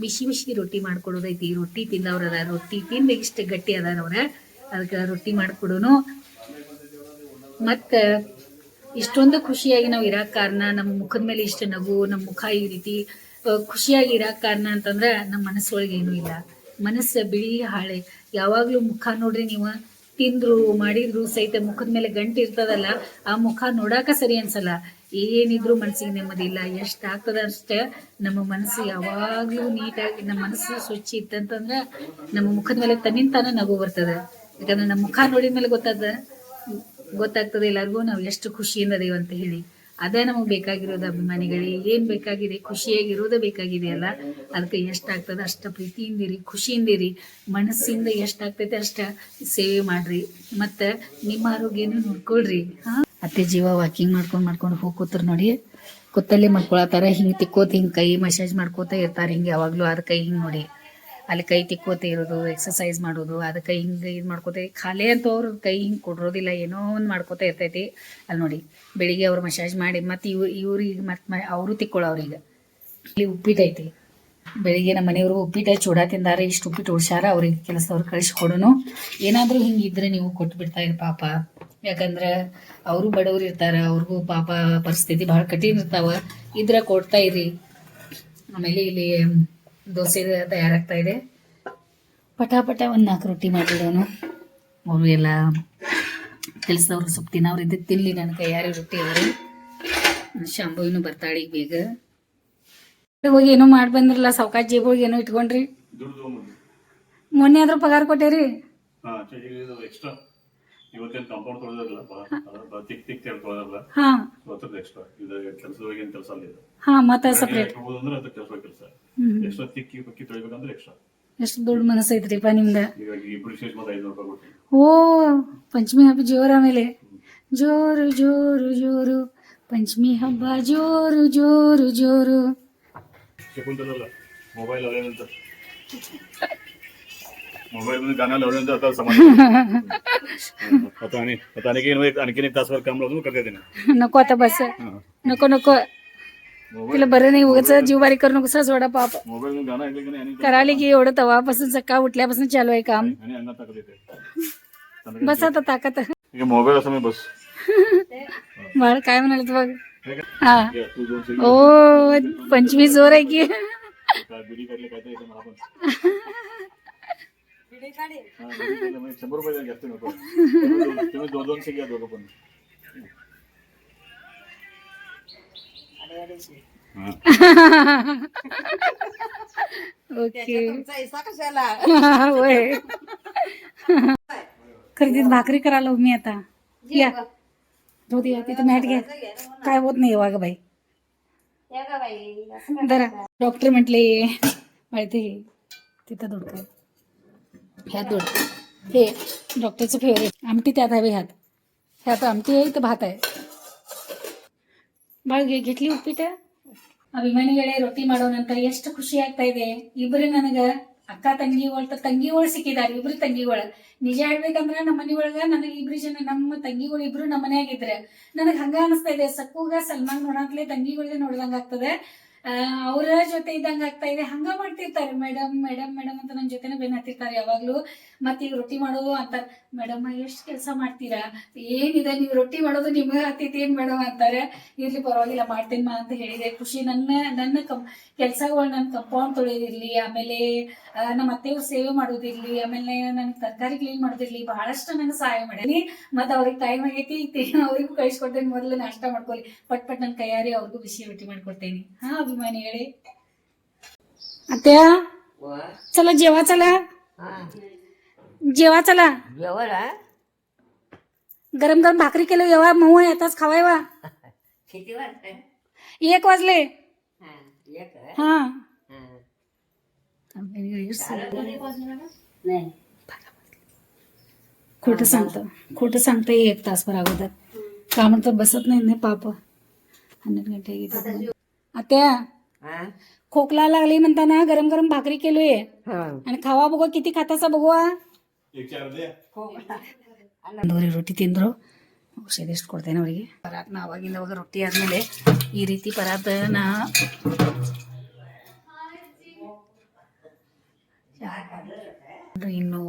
ಬಿಸಿ ಬಿಸಿ ರೊಟ್ಟಿ ಮಾಡ್ಕೊಡೋದೈತಿ. ರೊಟ್ಟಿ ತಿಂದವ್ರು ಅದಾರ, ರೊಟ್ಟಿ ತಿಂದು ಇಷ್ಟು ಗಟ್ಟಿ ಅದಾರ ಅವ್ರ. ಅದಕ್ಕೆ ರೊಟ್ಟಿ ಮಾಡಿಕೊಡೋನು. ಮತ್ತು ಇಷ್ಟೊಂದು ಖುಷಿಯಾಗಿ ನಾವು ಇರೋಕ್ಕೆ ಕಾರಣ, ನಮ್ಮ ಮುಖದ ಮೇಲೆ ಇಷ್ಟು ನಗು, ನಮ್ಮ ಮುಖ ಈ ರೀತಿ ಖುಷಿಯಾಗಿ ಇರೋಕ್ಕೆ ಕಾರಣ ಅಂತಂದ್ರೆ ನಮ್ಮ ಮನಸ್ಸೊಳಗೆ ಏನೂ ಇಲ್ಲ. ಮನಸ್ಸು ಬಿಳಿ ಹಾಳೆ. ಯಾವಾಗಲೂ ಮುಖ ನೋಡ್ರಿ ನೀವು, ತಿಂದ್ರು ಮಾಡಿದ್ರು ಸಹಿತ ಮುಖದ ಮೇಲೆ ಗಂಟು ಇರ್ತದಲ್ಲ, ಆ ಮುಖ ನೋಡಾಕ ಸರಿ ಅನ್ಸಲ್ಲ. ಏನಿದ್ರು ಮನಸ್ಸಿಗೆ ನೆಮ್ಮದಿ ಇಲ್ಲ. ಎಷ್ಟು ಆಗ್ತದ ಅಷ್ಟೇ ನಮ್ಮ ಮನಸ್ಸು ಯಾವಾಗಲೂ ನೀಟಾಗಿ, ನಮ್ಮ ಮನಸ್ಸು ಸ್ವಚ್ಛ ಇತ್ತಂತಂದ್ರೆ ನಮ್ಮ ಮುಖದ ಮೇಲೆ ತನ್ನಿಂತಾನ ನಗು ಬರ್ತದೆ. ಯಾಕಂದ್ರೆ ನಮ್ಮ ಮುಖ ನೋಡಿದ ಮೇಲೆ ಗೊತ್ತಾಗ್ತದೆ ಎಲ್ಲರಿಗೂ ನಾವು ಎಷ್ಟು ಖುಷಿಯಿಂದ ಅದೇವು ಅಂತ ಹೇಳಿ. ಅದೇ ನಮಗೆ ಬೇಕಾಗಿರೋದು ಅಭಿಮಾನಿಗಳಿಗೆ. ಏನು ಬೇಕಾಗಿದೆ, ಖುಷಿಯಾಗಿರೋದೇ ಬೇಕಾಗಿದೆ ಅಲ್ಲ. ಅದಕ್ಕೆ ಎಷ್ಟಾಗ್ತದೆ ಅಷ್ಟು ಪ್ರೀತಿಯಿಂದಿರಿ, ಖುಷಿಯಿಂದಿರಿ, ಮನಸ್ಸಿಂದ ಎಷ್ಟಾಗ್ತೈತೆ ಅಷ್ಟು ಸೇವೆ ಮಾಡಿರಿ. ಮತ್ತು ನಿಮ್ಮ ಆರೋಗ್ಯನೂ ನೋಡ್ಕೊಳ್ರಿ. ಅತ್ತೆ ಜೀವ ವಾಕಿಂಗ್ ಮಾಡ್ಕೊಂಡು ಹೋಗಿ ಕೂತ್ರು ನೋಡಿ, ಕೂತಲ್ಲೇ ಮಾಡ್ಕೊಳತ್ತಾರ. ಹಿಂಗೆ ತಿಕ್ಕೋತ ಹಿಂಗೆ ಕೈ ಮಸಾಜ್ ಮಾಡ್ಕೋತಾ ಇರ್ತಾರೆ. ಹಿಂಗೆ ಯಾವಾಗಲೂ ಅದು ಕೈ ಹಿಂಗೆ ನೋಡಿ, ಅಲ್ಲಿ ಕೈ ತಿಕ್ಕೋತ ಇರೋದು, ಎಕ್ಸಸೈಸ್ ಮಾಡೋದು, ಅದಕ್ಕೆ ಹಿಂಗೆ ಇದು ಮಾಡ್ಕೋತ ಖಾಲಿ ಅಂತ ಅವ್ರು ಕೈ ಹಿಂಗೆ ಕೊಡೋದಿಲ್ಲ, ಏನೋ ಒಂದು ಮಾಡ್ಕೋತಾ ಇರ್ತೈತಿ. ಅಲ್ಲಿ ನೋಡಿ ಬೆಳಿಗ್ಗೆ ಅವ್ರು ಮಸಾಜ್ ಮಾಡಿ ಮತ್ತು ಇವ್ರಿಗೆ ಮತ್ತು ಅವರು ತಿಕ್ಕೊಳ್ಳೋ. ಅವ್ರಿಗೆ ಇಲ್ಲಿ ಉಪ್ಪಿಟ್ಟೈತಿ, ಬೆಳಿಗ್ಗೆ ನಮ್ಮ ಮನೆಯವರು ಉಪ್ಪಿಟ್ಟು ಚೂಡ ತಿಂದಾರೆ, ಇಷ್ಟು ಉಪ್ಪಿಟ್ಟು ಉಡ್ಸ್ಯಾರ, ಅವ್ರಿಗೆ ಕೆಲಸದವ್ರು ಕಳಿಸ್ಕೊಡೋನು. ಏನಾದರೂ ಹಿಂಗಿದ್ರೆ ನೀವು ಕೊಟ್ಟು ಬಿಡ್ತಾ ಇರಿ ಪಾಪ, ಯಾಕಂದ್ರೆ ಅವರು ಬಡವ್ರು ಇರ್ತಾರೆ, ಅವ್ರಿಗೂ ಪಾಪ ಪರಿಸ್ಥಿತಿ ಭಾಳ ಕಠಿಣ ಇರ್ತಾವ, ಇದ್ರೆ ಕೊಡ್ತಾ ಇರಿ. ಆಮೇಲೆ ಇಲ್ಲಿ ದೋಸೆ ತಯಾರಾಗ್ತಾ ಇದೆ, ಪಟಾಪಟ ಒಂದು 4 ರೊಟ್ಟಿ ಮಾಡಿಡೋನು. ಅವರು ಎಲ್ಲ ಕೆಲಸದವ್ರು ಸ್ವಲ್ಪ ತಿನ್ನೋರು ಇದ್ದಕ್ಕೆ ತಿನ್ನಲಿ, ನನ್ನ ಕೈಯಾರೆ ರೊಟ್ಟಿ ಅವರು. ಶಾಂಭವಿನೂ ಬರ್ತಾಳೆ ಈಗ ಬೇಗ. ಹೋಗಿ ಏನೋ ಮಾಡಿ ಬಂದ್ರಲ್ಲ, ಸಾವ್ಕಾಶ ಜೇಬೊಳಗೆ ಏನೋ ಇಟ್ಕೊಂಡ್ರಿ. ಮೊನ್ನೆ ಆದ್ರೂ ಪಗಾರ ಕೊಟ್ಟೇರಿ. ಎಕ್ಸ್ಟ್ರಾ ಇವತ್ತೇನು ಕಾಂಪೌಂಡ್ ತೊಳೆದಿರಲ್ಲ, ತಿಕ್ ತಿಕ್ ತೊಳೆದಿರಲ್ಲ. ಹಾ ಎಕ್ಸ್ಟ್ರಾ ಇದು ಕೆಲಸದೊಳಗೆ ಏನು ಕೆಲಸ ಅಲ್ಲ ಇದು. ಹಾ ಮತ್ತೆ ಸಪ್ರೇಟ್ ಅಂದ್ರೆ ಅದು ಕೆಲಸ ಎಕ್ಸ್ಟ್ರಾ ತಿಕ್ಕಿ ಪಕ್ಕಿ ತೊಳಿಬೇಕಂದ್ರೆ ಎಕ್ಸ್ಟ್ರಾ. ಎಷ್ಟು ದೊಡ್ಡ ಮನಸ್ಸು ಐತ್ರಿಪ್ಪ ನಿಮ್ದ. ಹೀಗಾಗಿ ಇಬ್ಬರು ಸೇರಿ ಮತ್ತೆ 500 ರೂಪಾಯಿ ಕೊಡ್ತೀನಿ. ಓ ಪಂಚಮಿ ಹಬ್ಬ ಜೋರು. ಆಮೇಲೆ ಜೋರು ಜೋರು ಜೋರು ಪಂಚಮಿ ಹಬ್ಬ ಜೋರು ಜೋರು ಜೋರು. ಶಕುಂತಲಲ್ಲ मोबाईल आल्यानंतर मोबाईल मध्ये गाणं लावल्यानंतर आता समाज आता आणखीन एक तासभर काम लावून करते ना. नको आता बस, नको नको तिला बरं नाही, उगाच जीव बारीक करू नको सोडा पाप. मोबाईल मध्ये गाणं ऐकलं की नाही कराली की एवढं तवापासून सकाळ उठल्यापासून चालू आहे काम. आणि अंगात ताकद येते. बस आता ताकद. मोबाईल असं मी बस बाळ काय म्हणाल बघ. हा तू 2 ओ पंचमी जोर आहे की. बिडी काढले काय तर मला पण बिडी काढे. 100 रुपये जास्त नको, तुम्ही 200 घ्या दोघं पण. ओके होय. खरेदीत भाकरी करायला मी आता. या रोदी तिथं मॅट घ्या, काय होत नाही वाग बाई. जरा डॉक्टर म्हटले माहिती तिथं दोडका ह्यात दोडका, हे डॉक्टरचं फेवरेट. आमटी त्यात हवे ह्यात आमटी आहे, इथं भात आहे. ಬಾಳ್ ಗಿಟ್ಲಿ ಉಪ್ಪಿಟ್ಟ. ಅಭಿಮಾನಿಗಳೇ, ರೊಟ್ಟಿ ಮಾಡೋ ನಂತರ ಎಷ್ಟು ಖುಷಿ ಆಗ್ತಾ ಇದೆ. ಇಬ್ರು ನನಗ ಅಕ್ಕ ತಂಗಿಗಳು ಸಿಕ್ಕಿದಾರೆ, ಇಬ್ರು ತಂಗಿಗಳು. ನಿಜ ಹೇಳ್ಬೇಕಂದ್ರ ನಮ್ಮ ಮನಿ ಒಳಗ ನನಗೆ 2 ಜನ ನಮ್ಮ ತಂಗಿಗಳು ಇಬ್ರು ನಮ್ಮ ಮನ್ಯಾಗಿದ್ರೆ ನನಗ್ ಹಂಗ ಅನಿಸ್ತಾ ಇದೆ. ಸಕ್ಕೂಗ ಸಲ್ಮಾನ್ ನೋಡಾತ್ಲೆ ತಂಗಿಗಳಿಗೆ ನೋಡ್ದಂಗ ಆಗ್ತದೆ, ಅವರ ಜೊತೆ ಇದ್ದಂಗ ಆಗ್ತಾ ಇದೆ. ಹಂಗ ಮಾಡ್ತಿರ್ತಾರೆ ಮೇಡಮ್ ಮೇಡಮ್ ಮೇಡಮ್ ಅಂತ ನನ್ನ ಜೊತೆನೆ ಬೆನ್ ಹತ್ತಿರ್ತಾರೆ ಯಾವಾಗ್ಲೂ. ಮತ್ತೀಗ ರೊಟ್ಟಿ ಮಾಡೋದು ಅಂತಾರೆ, ಮೇಡಮ್ ಎಷ್ಟು ಕೆಲಸ ಮಾಡ್ತೀರಾ, ಏನಿದೆ ನೀವು ರೊಟ್ಟಿ ಮಾಡೋದು ನಿಮ್ಗೆ ಹತ್ತೈತಿ ಏನ್ ಮೇಡಮ್ ಅಂತಾರೆ. ಇರ್ಲಿ ಪರವಾಗಿಲ್ಲ ಮಾಡ್ತೀನಿ ಮಾ ಅಂತ ಹೇಳಿದೆ. ಖುಷಿ. ನನ್ನ ಕೆಲಸಗಳು, ನನ್ನ ಕಂಪೌಂಡ್ ತೊಳೆದಿರ್ಲಿ, ಆಮೇಲೆ ನಮ್ಮ ಅತ್ತೆಯವ್ರು ಸೇವೆ ಮಾಡೋದಿರ್ಲಿ, ಆಮೇಲೆ ನನಗೆ ತರಕಾರಿ ಕ್ಲೀನ್ ಮಾಡೋದಿರ್ಲಿ, ಬಹಳಷ್ಟು ನನಗೆ ಸಹಾಯ ಮಾಡೀನಿ. ಮತ್ತೆ ಅವ್ರಿಗೆ ಟೈಮ್ ಆಗೈತಿ, ಅವ್ರಿಗೂ ಕಳಿಸ್ಕೊಡ್ತೇನೆ. ಮೊದಲು ನಾಷ್ಟ ಮಾಡ್ಕೊಳ್ಳಿ, ಪಟ್ ಪಟ್ ನನ್ನ ಕೈಯಾರಿ ಅವ್ರಿಗೂ ಬಿಸಿ ರೊಟ್ಟಿ ಮಾಡ್ಕೊಡ್ತೇನೆ. ಹಾ अभिमानी आत्या चला जेवा, चला जेवा, चला गरम गरम भाकरी केलं येवा, मऊ आहे आताच खावायवा. 1 वाजले. हा खोटं सांगतं 1 तासभर अगोदर का म्हणतात बसत नाही पाप. 12 घंटे. आत्या खोकला लागली म्हणताना गरम गरम भाकरी केलोय आणि खावा बघू, किती खातासा बघू. ಒಂದೂವರೆ ರೊಟ್ಟಿ ತಿಂದ್ರು. ಔಷಧ ಎಷ್ಟು ಕೊಡ್ತೇನೆ ಅವರಿಗೆ. ಪರಾತ್ನ ಅವಾಗಿಂದ ಅವಾಗ ರೊಟ್ಟಿ ಆದ್ಮೇಲೆ ಈ ರೀತಿ ಪರಾತನ ಇನ್ನು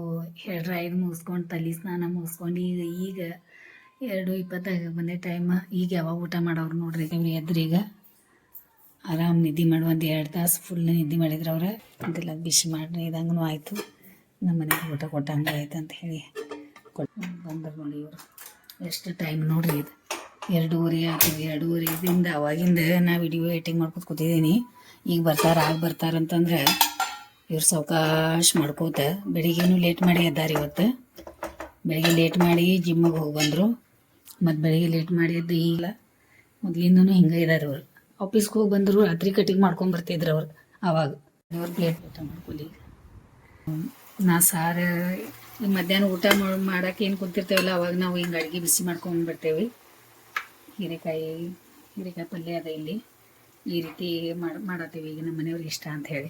2 ಮುಗಿಸ್ಕೊಂಡು ತಲೆ ಸ್ನಾನ ಮುಗಿಸ್ಕೊಂಡು ಈಗ 2:20 ಬಂದೆ ಟೈಮ್. ಈಗ ಯಾವಾಗ ಊಟ ಮಾಡೋರು ನೋಡ್ರಿ. ಇವ್ರು ಎದ್ರೀಗ ಆರಾಮ್ ನಿದ್ದೆ ಮಾಡಿ 1-2 ತಾಸು ಫುಲ್ ನಿದ್ದೆ ಮಾಡಿದ್ರು ಅವ್ರು. ಅದೆಲ್ಲ ಬಿಸಿ ಮಾಡಿ ಇದಂಗೂ ಆಯಿತು. ನಮ್ಮ ಮನೆಗೆ ಊಟ ಕೊಟ್ಟಂಗೆ ಆಯ್ತು ಅಂತ ಹೇಳಿ ಬಂದರು ನೋಡಿ. ಇವರು ಎಷ್ಟು ಟೈಮ್ ನೋಡ್ರಿ, ಇದು 2:30 ಆಗ್ತಿದೆ. 2:30 ಅವಾಗಿಂದ ನಾ ವಿಡಿಯೋ ಎಡಿಟಿಂಗ್ ಮಾಡ್ಕೊತ ಕೂತಿದ್ದೀನಿ. ಈಗ ಬರ್ತಾರಂತಂದ್ರೆ ಇವ್ರು ಸಾವಕಾಶ ಮಾಡ್ಕೋತ. ಬೆಳಿಗ್ಗೆನೂ ಲೇಟ್ ಮಾಡಿ ಎದ್ದಾರೆ ಇವತ್ತು. ಬೆಳಿಗ್ಗೆ ಲೇಟ್ ಮಾಡಿ ಜಿಮ್ಮಿಗೆ ಹೋಗಿ ಬಂದರು. ಮತ್ತು ಬೆಳಿಗ್ಗೆ ಲೇಟ್ ಮಾಡಿ ಎದ್ದು ಈಗಲ ಮೊದಲಿಂದನೂ ಹಿಂಗೆ ಇದ್ದಾರೆ ಅವರು. ಆಫೀಸ್ಗೆ ಹೋಗಿ ಬಂದರು, ರಾತ್ರಿ ಕಟಿಂಗ್ ಮಾಡ್ಕೊಂಬರ್ತಿದ್ರು ಅವ್ರು. ಆವಾಗ ಅವ್ರು ಪ್ಲೇಟ್ ಊಟ ಮಾಡ್ಕೊಳ್ಳಿ. ನಾ ಸಾರು ಈ ಮಧ್ಯಾಹ್ನ ಊಟ ಮಾಡೋಕೆ ಏನು ಕುಂತಿರ್ತೇವಲ್ಲ ಅವಾಗ ನಾವು ಹಿಂಗೆ ಅಡುಗೆ ಬಿಸಿ ಮಾಡ್ಕೊಂಡು ಬರ್ತೇವೆ. ಹೀರೆಕಾಯಿ ಪಲ್ಯ ಅದ ಇಲ್ಲಿ. ಈ ರೀತಿ ಮಾಡತ್ತೀವಿ ಈಗ ನಮ್ಮ ಮನೆಯವ್ರಿಗೆ ಇಷ್ಟ ಅಂತ ಹೇಳಿ.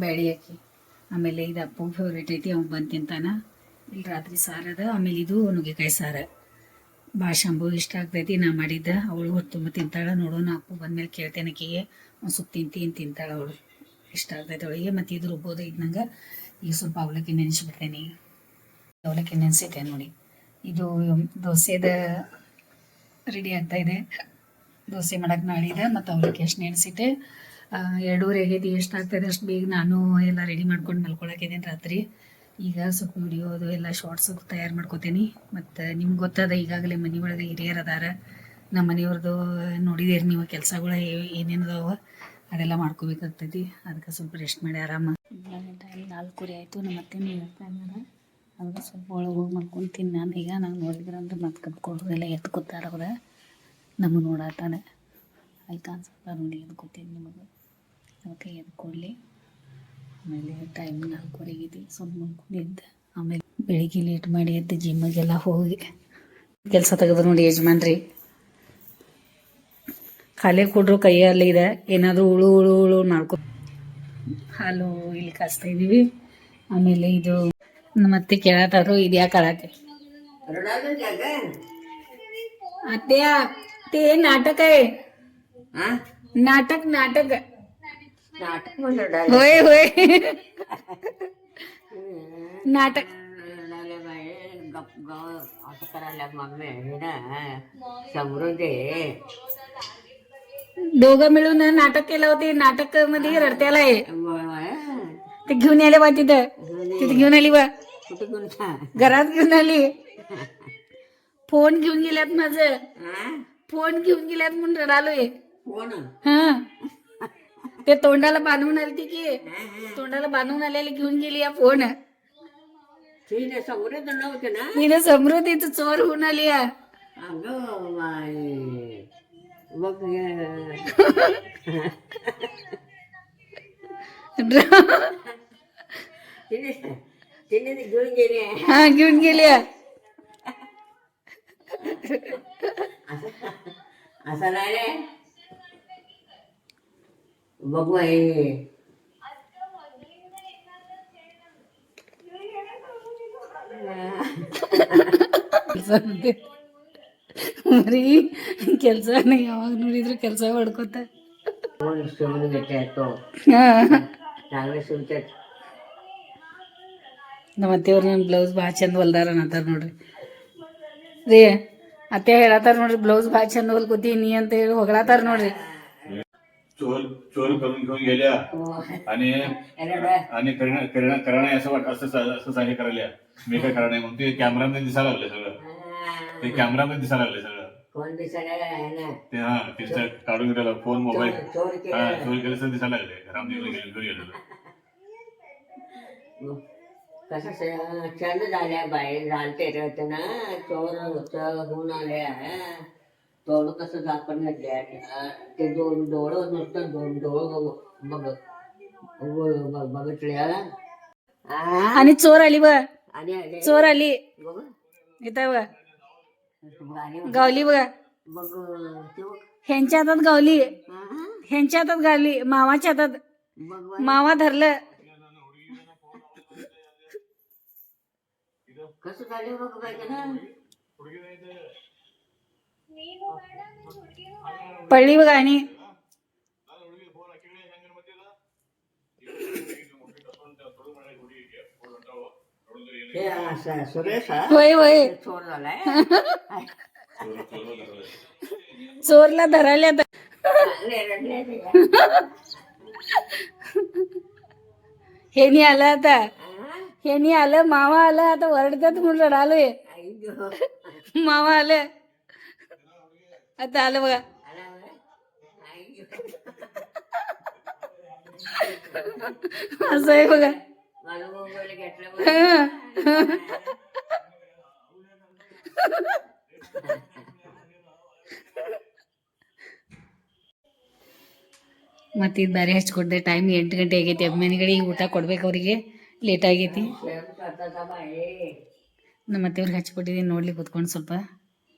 ಬ್ಯಾಳಿ ಹಾಕಿ ಆಮೇಲೆ ಇದು ಅಪ್ಪು ಫೇವ್ರೇಟ್ ಐತಿ, ಅವ್ನು ಬಂದು ತಿಂತಾನ. ಇಲ್ಲಿ ರಾತ್ರಿ ಸಾರದ, ಆಮೇಲೆ ಇದು ನುಗ್ಗೆಕಾಯಿ ಸಾರು. ಭಾಳ ಶಂಭು ಇಷ್ಟ ಆಗ್ತೈತಿ. ನಾ ಮಾಡಿದ್ದ. ಅವಳು ಹೊತ್ತು ತುಂಬ ತಿಂತಾಳೆ. ನೋಡೋಣ, ಅಪ್ಪು ಬಂದಮೇಲೆ ಕೇಳ್ತೇನೆ ಆಕಿಗೆ. ಒಂದು ಸುತ್ತ ತಿಂತಾಳೆ ಅವಳು. ಇಷ್ಟ ಆಗ್ತೈತೆ ಅವಳಿಗೆ. ಮತ್ತು ಇದು ರುಬ್ಬೋದು ಈಗ ನಂಗೆ. ಈಗ ಸ್ವಲ್ಪ ಅವಲಕ್ಕಿ ನೆನೆಸ್ಬಿಡ್ತೇನೆ. ಅವಲಕ್ಕಿ ನೆನೆಸಿಟ್ಟೆ ನೋಡಿ. ಇದು ದೋಸೆದ ರೆಡಿ ಆಗ್ತಾಯಿದೆ. ದೋಸೆ ಮಾಡೋಕೆ ನಾಳಿದೆ. ಮತ್ತು ಅವಲಕ್ಕಿ ಅಷ್ಟು ನೆನೆಸಿಟ್ಟೆ. 2:30 ಆಗೈತಿ. ಎಷ್ಟು ಆಗ್ತಾಯಿದೆ ಅಷ್ಟು ಬೇಗ ನಾನು ಎಲ್ಲ ರೆಡಿ ಮಾಡ್ಕೊಂಡು ಮಲ್ಕೊಳಕಿದ್ದೀನಿ ರಾತ್ರಿ. ಈಗ ಸ್ವಲ್ಪ ವಿಡಿಯೋ ಅದು ಎಲ್ಲ ಶಾರ್ಟ್ಸ್ ತಯಾರು ಮಾಡ್ಕೋತೀನಿ. ಮತ್ತು ನಿಮ್ಗೆ ಗೊತ್ತದ ಈಗಾಗಲೇ ಮನೆ ಒಳಗೆ ಹಿರಿಯರು ಅದಾರ. ನಮ್ಮ ಮನೆಯವ್ರದ್ದು ನೋಡಿದ್ದೀರಿ ನೀವು ಕೆಲಸಗಳು ಏನೇನು ಅದಾವ ಅದೆಲ್ಲ ಮಾಡ್ಕೋಬೇಕಾಗ್ತೈತಿ. ಅದಕ್ಕೆ ಸ್ವಲ್ಪ ರೆಸ್ಟ್ ಮಾಡಿ ಆರಾಮ. ಟೈಮ್ 4:30 ಆಯಿತು. ನಮ್ಮ ಅತ್ತೆ ಹೇಳ್ತಾ ಇದ್ದಾರೆ. ಅದಕ್ಕೆ ಸ್ವಲ್ಪ ಒಳಗೆ ಹೋಗಿ ಮಾಡ್ಕೊತೀನಿ ನಾನು. ಈಗ ನಂಗೆ ನೋಡಿದ್ರೆ ಅಂದ್ರೆ ಮತ್ತೆ ಕಪ್ಕೊಂಡು ಎಲ್ಲ ಎತ್ಕೊತಾರ ಅವ್ರ. ನಮಗೆ ನೋಡತ್ತಾನೆ ಆಯ್ತು ಅನ್ಸುತ್ತೆ ನೋಡಿ. ಎದ್ಕೊತೀನಿ ನಿಮಗೆ. ಅದಕ್ಕೆ ಎದ್ಕೊಡ್ಲಿ. ಆಮೇಲೆ ಟೈಮ್ 4:30 ಆಗೈತಿ. ಸ್ವಲ್ಪ ಮಾಡ್ಕೊಂಡು ಎದ್ದು ಆಮೇಲೆ ಬೆಳಿಗ್ಗೆ ಲೇಟ್ ಮಾಡಿ ಎದ್ದು ಜಿಮ್ಮಿಗೆಲ್ಲ ಹೋಗಿ ಕೆಲಸ ತೆಗೆದು ನೋಡಿ ಯಜಮಾನ್ರಿ. ಖಾಲಿ ಕೊಡ್ರು ಕೈಯಲ್ಲಿ ಇದೆ. ಏನಾದರೂ ಉಳು ಉಳು ಉಳು ಮಾಡ್ಕೊ. ಹಾಲು ಇಲ್ಲಿ ಕಾಸ್ತಾ ಇದ್ದೀವಿ. ಆಮೇಲೆ ಇದು ಮತ್ತೆ ಕೇಳತ್ತಾರು ಇದು ಯಾಕೆ ಆಳಕ್ಕೆ ಅತ್ತೆಯ ते नाटक आहे. नाटक नाटक होय होय नाटक असं करायला मम्मी ना समृद्धी दोघं मिळून नाटक केलं होते. नाटक मध्ये रडत्याला आहे. ते घेऊन आले बा तिथं. तिथे घेऊन आली बा. घरात घेऊन आली. फोन घेऊन गेल्यात माझं. फोन घेऊन गेल्यात म्हणून रडालोय. हा ते तोंडाला बांधून आली की. तोंडाला बांधून आलेली घेऊन गेली या फोन. तिने समृद्धीचं चोर होऊन आली या. मग तिने घेऊन गेली. हा घेऊन गेली या. असं नाही रे. बघू आहे ಮರಿ ಕೆಲಸನ ಯಾವಾಗ ನೋಡಿದ್ರು ಕೆಲಸ ಮಾಡ್ಕೋತ शिवून घेते तो चांगले शिवतात. ನಮ್ಮ ಅತ್ತೆಯವ್ರು ನನ್ನ ಬ್ಲೌಸ್ ಭಾಳ ಚಂದ ಹೊಲ್ದಾರ ಅಂತಾರ ನೋಡ್ರಿ. ರೀ ಅತ್ತೆ ಹೇಳತ್ತಾರ ನೋಡ್ರಿ ಬ್ಲೌಸ್ ಭಾಳ ಚಂದ ಹೊಲ್ಕೋತೀನಿ ಅಂತ ಹೇಳಿ ಹೊಗಳತ್ತಾರ ನೋಡ್ರಿ. चोर चोर करून घेऊन गेल्या आणि आणि करणं असं असं हे करायला मी काय करणार नाही. मग ते कॅमेरामध्ये दिसायला लागले सगळं. ते कॅमेरामध्ये दिसायला लागले सगळं. कोण दिसायला आहे ना ते हा तिथं काढून गेलं फोन मोबाईल. चोर हा चोरी केलं दिसायला लागले. रामदेवला गेलो. कसं चंद झाल्या बाहेर झालते रे ना. चोर होऊन आले. तोड कसं झाकण घातले. ते दोन डोळं नुसतं दोन डोळं बघितले. आणि चोर आली बघ. आणि आले चोर आली बघ इथं बघ. गावली बघा. बघ ह्यांच्या हातात गावली. ह्यांच्या हातात गावली. मावाच्या हातात. बघ मावा धरलं. कसं झालं बघ पाहिजे ना. पडली बघा. आणि हे असं सुरेश होय होय चोर झालाय. चोरला धरायला आता. हेनी आलं आता. हेनी आलं. मावा आलं. आता वरडतात म्हणून रडालोय. मावा आलं. आता आलं बघा. असं आहे बघा. मला मोबाईल घेतला. ಮತ್ತೆ ಇದು ಬೇರೆ ಹಚ್ಕೊಡ್ದೆ. ಟೈಮ್ 8 ಗಂಟೆ ಆಗೈತಿ. ಅಭಿಮಾನಿಗಳಿಗೆ ಊಟ ಕೊಡ್ಬೇಕು. ಅವರಿಗೆ ಲೇಟ್ ಆಗೈತಿ. ನಮ್ಮ ಅತ್ತೆಯವ್ರಿಗೆ ಹಚ್ಕೊಟ್ಟಿದ್ದೀನಿ ನೋಡ್ಲಿಕ್ಕೆ ಕೂತ್ಕೊಂಡು ಸ್ವಲ್ಪ.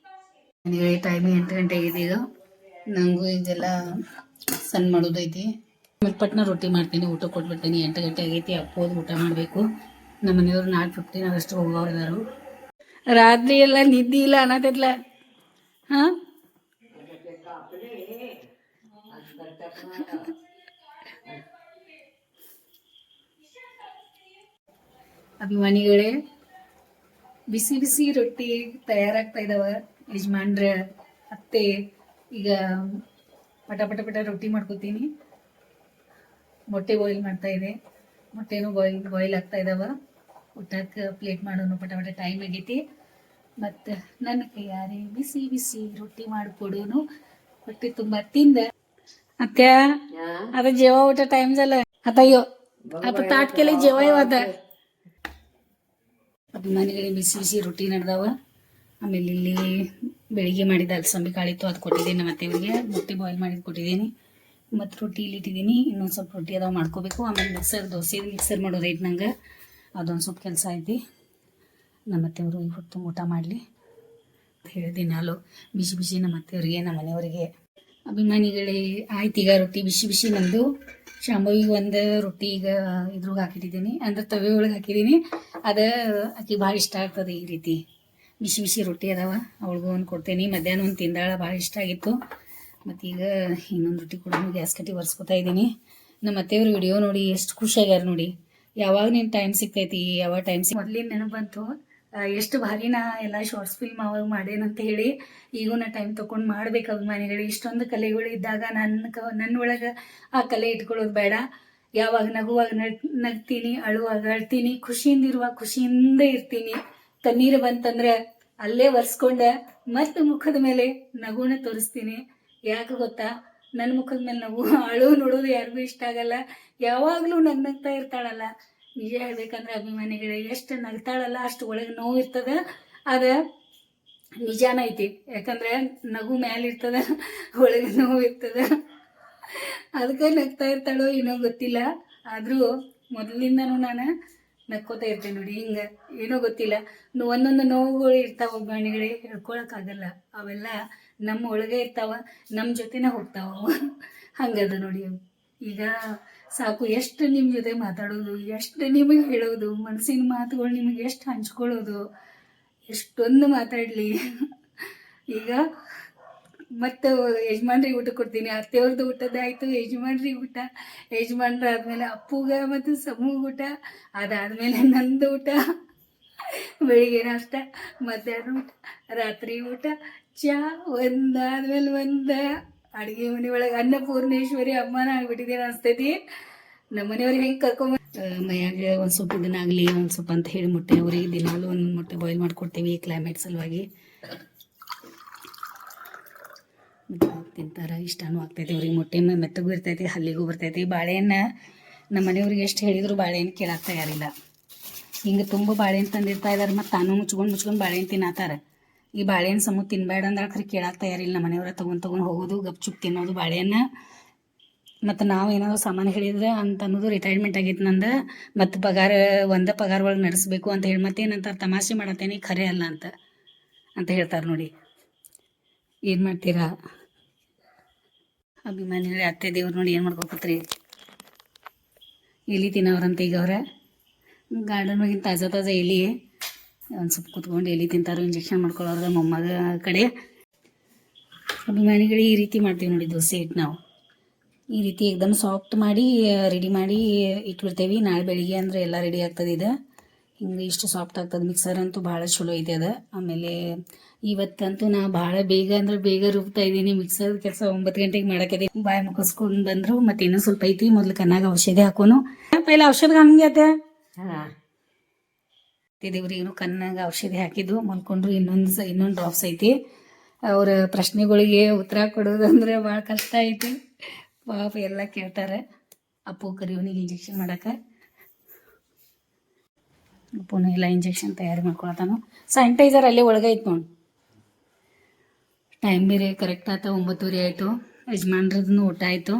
ನನಗೆ ಟೈಮ್ 8 ಗಂಟೆ ಆಗಿದೆ. ಈಗ ನನಗೂ ಇದೆಲ್ಲ ಸಣ್ಣ ಮಾಡೋದೈತಿ. ಆಮೇಲೆ ಪಟ್ನ ರೊಟ್ಟಿ ಮಾಡ್ತೀನಿ. ಊಟ ಕೊಟ್ಬಿಡ್ತೀನಿ. 8 ಗಂಟೆ ಆಗೈತಿ. ಅಪ್ಪೋದು ಊಟ ಮಾಡಬೇಕು. ನಮ್ಮ ಮನೆಯವ್ರು 4:15 ಆಗಷ್ಟು ಹೋಗೋರಿದಾರು. ರಾತ್ರಿ ಎಲ್ಲ ನಿದ್ದೆ ಇಲ್ಲ ಅನ್ನತೈತ್ಲ. ಹಾಂ ಅಭಿಮಾನಿಗಳೇ, ಬಿಸಿ ಬಿಸಿ ರೊಟ್ಟಿ ತಯಾರಾಗ್ತಾ ಇದಾವ. ಯಜಮಾನ್ರ ಅತ್ತೆ ಈಗ ಪಟ ಪಟ ಪಟ ರೊಟ್ಟಿ ಮಾಡ್ಕೋತೀನಿ. ಮೊಟ್ಟೆ ಬಾಯ್ಲ್ ಮಾಡ್ತಾ ಇದೆ. ಮೊಟ್ಟೆನೂ ಬಾಯ್ಲ್ ಆಗ್ತಾ ಇದಾವ. ಊಟಕ್ಕೆ ಪ್ಲೇಟ್ ಮಾಡೋನು ಪಟ ಪಟ ಟೈಮ್ ಆಗೈತಿ. ಮತ್ತು ನನ್ನ ಕೈಯಾರೆ ಬಿಸಿ ಬಿಸಿ ರೊಟ್ಟಿ ಮಾಡಿಕೊಡೋನು. ಹೊಟ್ಟೆ ತುಂಬ ತಿಂದ ಅತ್ಯ ಅದ जेवा ಊಟ टाइम झालं आता यो आता ताट केले जेवाय आता. ಅಭಿಮಾನಿಗಳಿಗೆ ಬಿಸಿ ಬಿಸಿ ರೊಟ್ಟಿ ನಡೆದವ. ಆಮೇಲೆ ಇಲ್ಲಿ ಬೆಳಿಗ್ಗೆ ಮಾಡಿದ ಅಲಸಂದಿ ಕಾಳಿತ್ತು, ಅದು ಕೊಟ್ಟಿದ್ದೀನಿ ನಮ್ಮ ಅತ್ತೆಯವ್ರಿಗೆ. ಮೊಟ್ಟೆ ಬಾಯ್ಲ್ ಮಾಡಿದ್ದು ಕೊಟ್ಟಿದ್ದೀನಿ. ಮತ್ತು ರೊಟ್ಟಿ ಇಲ್ಲಿ ಇಟ್ಟಿದ್ದೀನಿ. ಇನ್ನೊಂದು ಸ್ವಲ್ಪ ರೊಟ್ಟಿ ಅದಾವ ಮಾಡ್ಕೋಬೇಕು. ಆಮೇಲೆ ದೋಸೆ ಮಿಕ್ಸರ್ ಮಾಡೋದೈತೆ ನಂಗೆ. ಅದೊಂದು ಸ್ವಲ್ಪ ಕೆಲಸ ಐತಿ. ನಮ್ಮ ಅತ್ತೆಯವರು ಇವತ್ತು ಊಟ ಮಾಡಲಿ ಹೇಳಿದ್ದೀನಿ. ನಾಲು ಬಿಸಿ ಬಿಸಿ ನಮ್ಮ ಅತ್ತೆಯವ್ರಿಗೆ, ನಮ್ಮ ಮನೆಯವರಿಗೆ. ಅಭಿಮಾನಿಗಳೇ, ಆಯ್ತು ಈಗ ರೊಟ್ಟಿ ಬಿಸಿ ಬಿಸಿ ನಂದು. ಶಾಂಭವಿಗೆ ಒಂದು ರೊಟ್ಟಿ ಈಗ ಇದ್ರಾಗ ಹಾಕಿಟ್ಟಿದ್ದೀನಿ, ಅಂದ್ರೆ ತವೆ ಒಳಗೆ ಹಾಕಿದ್ದೀನಿ. ಅದು ಆಕೆ ಭಾಳ ಇಷ್ಟ ಆಗ್ತದೆ ಈ ರೀತಿ ಬಿಸಿ ಬಿಸಿ ರೊಟ್ಟಿ ಅದಾವ. ಅವಳಿಗೂ ಒಂದು ಕೊಡ್ತೇನೆ. ಮಧ್ಯಾಹ್ನ ಒಂದು ತಿಂದಾಳ, ಭಾಳ ಇಷ್ಟ ಆಗಿತ್ತು. ಮತ್ತೀಗ ಇನ್ನೊಂದು ರೊಟ್ಟಿ ಕೂಡ ಗ್ಯಾಸ್ ಕಟ್ಟಿ ಒರೆಸ್ಕೊತಾ ಇದ್ದೀನಿ. ನಮ್ಮ ಅತ್ತೆಯವ್ರ ವಿಡಿಯೋ ನೋಡಿ ಎಷ್ಟು ಖುಷಿಯಾಗ್ಯಾರ ನೋಡಿ. ಯಾವಾಗ ನೀನು ಟೈಮ್ ಸಿಗ್ತೈತಿ, ಯಾವಾಗ ಟೈಮ್ ಮೊದಲಿನ ನೆನಪು ಬಂತು. ಎಷ್ಟು ಭಾರಿ ನಾ ಎಲ್ಲ ಶಾರ್ಟ್ಸ್ ಫಿಲ್ಮ್ ಅವಾಗ ಮಾಡೇನಂತ ಹೇಳಿ. ಈಗೂ ನಾ ಟೈಮ್ ತೊಗೊಂಡು ಮಾಡ್ಬೇಕು ಅಭಿಮಾನಿಗಳು. ಇಷ್ಟೊಂದು ಕಲೆಗಳು ಇದ್ದಾಗ ನನ್ನ ಒಳಗೆ ಆ ಕಲೆ ಇಟ್ಕೊಳ್ಳೋದು ಬೇಡ. ಯಾವಾಗ ನಗುವಾಗ ನಗ್ತೀನಿ, ಅಳುವಾಗ ಅಳ್ತೀನಿ, ಖುಷಿಯಿಂದಿರುವಾಗ ಖುಷಿಯಿಂದ ಇರ್ತೀನಿ. ಕಣ್ಣೀರು ಬಂತಂದ್ರೆ ಅಲ್ಲೇ ಒರೆಸ್ಕೊಂಡೆ ಮತ್ತೆ ಮುಖದ ಮೇಲೆ ನಗುನ ತೋರಿಸ್ತೀನಿ. ಯಾಕೆ ಗೊತ್ತಾ, ನನ್ನ ಮುಖದ ಮೇಲೆ ನಗು ಅಳು ನೋಡೋದು ಯಾರಿಗೂ ಇಷ್ಟ ಆಗಲ್ಲ. ಯಾವಾಗಲೂ ನಗ್ನಗ್ತಾ ಇರ್ತಾಳಲ್ಲ. ನಿಜ ಹೇಳ್ಬೇಕಂದ್ರೆ ಅಭಿಮಾನಿಗಳೇ, ಎಷ್ಟು ನಗ್ತಾಳಲ್ಲ ಅಷ್ಟು ಒಳಗೆ ನೋವು ಇರ್ತದೆ. ಅದು ನಿಜಾನ ಐತಿ. ಯಾಕಂದ್ರೆ ನಗು ಮ್ಯಾಲೆ ಇರ್ತದೆ, ಒಳಗೆ ನೋವು ಇರ್ತದೆ. ಅದಕ್ಕೆ ನಗ್ತಾ ಇರ್ತಾಳೋ ಏನೋ ಗೊತ್ತಿಲ್ಲ. ಆದರೂ ಮೊದಲಿಂದನೂ ನಾನು ನಕ್ಕೋತಾ ಇರ್ತೇನೆ ನೋಡಿ. ಹಿಂಗೆ ಏನೋ ಗೊತ್ತಿಲ್ಲ, ಒಂದೊಂದು ನೋವುಗಳು ಇರ್ತಾವ ಅಭಿಮಾನಿಗಳೇ, ಹೇಳ್ಕೊಳಕ್ಕಾಗಲ್ಲ. ಅವೆಲ್ಲ ನಮ್ಮ ಒಳಗೆ ಇರ್ತಾವ, ನಮ್ಮ ಜೊತೆನೇ ಹೋಗ್ತಾವ. ಹಂಗದ ನೋಡಿ. ಈಗ ಸಾಕು, ಎಷ್ಟು ನಿಮ್ಮ ಜೊತೆ ಮಾತಾಡೋದು, ಎಷ್ಟು ನಿಮಗೆ ಹೇಳೋದು, ಮನಸ್ಸಿನ ಮಾತುಗಳು ನಿಮಗೆ ಎಷ್ಟು ಹಂಚ್ಕೊಳ್ಳೋದು, ಎಷ್ಟೊಂದು ಮಾತಾಡಲಿ. ಈಗ ಮತ್ತು ಯಜಮಾನ್ರಿಗೆ ಊಟ ಕೊಡ್ತೀನಿ. ಅತ್ತೆಯವ್ರದ್ದು ಊಟದಾಯಿತು, ಯಜಮಾನ್ರಿಗೆ ಊಟ. ಯಜಮಾನ್ರು ಆದಮೇಲೆ ಅಪ್ಪುಗ ಮತ್ತು ಸಮೂಗ ಊಟ. ಅದಾದಮೇಲೆ ನಂದು ಊಟ. ಬೆಳಿಗ್ಗೆ ನಾಷ್ಟ, ಮಧ್ಯಾಹ್ನ ಊಟ, ರಾತ್ರಿ ಊಟ, ಚಾ, ಒಂದಾದ್ಮೇಲೆ ಒಂದು. ಅಡುಗೆ ಮನೆ ಒಳಗೆ ಅನ್ನಪೂರ್ಣೇಶ್ವರಿ ಅಮ್ಮನ ಆಗ್ಬಿಟ್ಟಿದ್ದೇನೆ ಅನಿಸ್ತೈತಿ. ನಮ್ಮ ಮನೆಯವ್ರಿಗೆ ಹೆಂಗೆ ಕರ್ಕೊಂಬ ಮೈಯಾಗ ಒಂದು ಸ್ವಲ್ಪ ಇದನ್ನಾಗಲಿ ಒಂದು ಸ್ವಲ್ಪ ಅಂತ ಹೇಳಿ ಮೊಟ್ಟೆ ಅವ್ರಿಗೆ ದಿನಾಲು ಒಂದು ಮೊಟ್ಟೆ ಬಾಯ್ಲ್ ಮಾಡಿಕೊಡ್ತೀವಿ ಕ್ಲೈಮೇಟ್ ಸಲುವಾಗಿ. ತಿಂತಾರೆ, ಇಷ್ಟನೂ ಆಗ್ತೈತಿ ಅವ್ರಿಗೆ. ಮೊಟ್ಟೆ ಮೆತ್ತಗೂ ಇರ್ತೈತಿ, ಹಲ್ಲಿಗೂ ಬರ್ತೈತಿ. ಬಾಳೆಹಣ್ಣು ನಮ್ಮ ಮನೆಯವ್ರಿಗೆ ಎಷ್ಟು ಹೇಳಿದ್ರು ಬಾಳೆಹಣ್ಣು ಕೇಳಾಕ ತಯಾರಿಲ್ಲ. ಹಿಂಗೆ ತುಂಬ ಬಾಳೆಹಣ್ಣು ತಂದಿರ್ತಾ ಇದ್ದಾರೆ. ಮತ್ತು ತಾನು ಮುಚ್ಕೊಂಡು ಬಾಳೆಹಣ್ಣು ತಿನ್ನತ್ತಾರೆ. ಈ ಬಾಳೆಹಣ್ಣು ಸಮೂಹ ತಿನ್ಬೇಡ ಅಂದ್ರೆ ಖರೆ ಕೇಳಾಕ ತಯಾರಿಲ್ಲ. ನಮ್ಮ ಮನೆಯವ್ರ ತೊಗೊಂಡು ಹೋಗೋದು, ಗಪ್ಚುಪ್ ತಿನ್ನೋದು ಬಾಳೆಹಣ್ಣು. ಮತ್ತು ನಾವು ಏನಾದರೂ ಸಾಮಾನು ಹೇಳಿದ್ರೆ ಅಂತ ಅನ್ನೋದು ರಿಟೈರ್ಮೆಂಟ್ ಆಗೈತೆ ನಂದು. ಮತ್ತು ಪಗಾರ ಒಳಗೆ ನಡೆಸಬೇಕು ಅಂತ ಹೇಳಿ ಮತ್ತೇನಂತಾರೆ, ತಮಾಷೆ ಮಾಡತ್ತೇನೆ, ಖರೆ ಅಲ್ಲ ಅಂತ ಹೇಳ್ತಾರೆ ನೋಡಿ. ಏನು ಮಾಡ್ತೀರಾ ಅಭಿಮಾನಿಗಳೇ? ಅತ್ತೆ ದೇವ್ರು ನೋಡಿ ಏನು ಮಾಡ್ಕೊಕತ್ರಿ. ಎಲಿ ತಿನ್ನೋರಂತ ಈಗ ಅವ್ರೆ ಗಾರ್ಡನ್ ಒಳಗಿನ ತಾಜಾ ಎಲಿ ಒಂದು ಸ್ವಲ್ಪ ಕುತ್ಕೊಂಡು ಎಲಿ ತಿಂತಾರೋ, ಇಂಜೆಕ್ಷನ್ ಮಾಡ್ಕೊಳ್ಳೋರು ಮೊಮ್ಮಗ ಕಡೆ. ಅಭಿಮಾನಿಗಳು ಈ ರೀತಿ ಮಾಡ್ತೀವಿ ನೋಡಿ ದೋಸೆ ಹಿಟ್ಟು. ನಾವು ಈ ರೀತಿ ಏಕದಮ್ ಸಾಫ್ಟ್ ಮಾಡಿ ರೆಡಿ ಮಾಡಿ ಇಟ್ಬಿಡ್ತೇವೆ. ನಾಳೆ ಬೆಳಿಗ್ಗೆ ಅಂದರೆ ಎಲ್ಲ ರೆಡಿ ಆಗ್ತದೆ. ಇದು ಹಿಂಗೆ ಇಷ್ಟು ಸಾಫ್ಟ್ ಆಗ್ತದೆ. ಮಿಕ್ಸರ್ ಅಂತೂ ಭಾಳ ಚಲೋ ಐತೆ ಅದು. ಆಮೇಲೆ ಇವತ್ತಂತೂ ನಾ ಭಾಳ ಬೇಗ ರುಬ್ತಾ ಇದ್ದೀನಿ. ಮಿಕ್ಸರ್ ಕೆಲಸ 9 ಗಂಟೆಗೆ ಮಾಡೋಕ್ಕಿದೆ. ಬಾಯಿ ಮುಗಿಸ್ಕೊಂಡು ಬಂದರು. ಮತ್ತು ಇನ್ನೂ ಸ್ವಲ್ಪ ಐತಿ. ಮೊದಲು ಕಣ್ಣಾಗ ಔಷಧಿ ಹಾಕೋನು. ಪೈಲ ಔಷಧ ಹಂಗೆ ಅತ್ತೆ ದೇವ್ರಿಗೂ ಕಣ್ಣಾಗ ಔಷಧಿ ಹಾಕಿದ್ದು ಮಲ್ಕೊಂಡ್ರು. ಇನ್ನೊಂದು ಡ್ರಾಪ್ಸ್ ಐತಿ. ಅವ್ರ ಪ್ರಶ್ನೆಗಳಿಗೆ ಉತ್ತರ ಕೊಡೋದಂದ್ರೆ ಭಾಳ ಕಷ್ಟ ಐತಿ. ಪಾಪ ಎಲ್ಲ ಕೇಳ್ತಾರೆ. ಅಪ್ಪು ಕರಿಯವನಿಗೆ ಇಂಜೆಕ್ಷನ್ ಮಾಡೋಕೆ. ಅಪ್ಪುನು ಎಲ್ಲ ಇಂಜೆಕ್ಷನ್ ತಯಾರಿ ಮಾಡ್ಕೊಳತಾನು. ಸ್ಯಾನಿಟೈಸರ್ ಅಲ್ಲೇ ಒಳಗೆ ಐತೆ ನೋಡಿ. ಟೈಮ್ ಬೇರೆ ಕರೆಕ್ಟ್ ಆಯ್ತು, 9:30 ಆಯಿತು. ಯಜಮಾನ್ರದ್ದು ಊಟ ಆಯಿತು.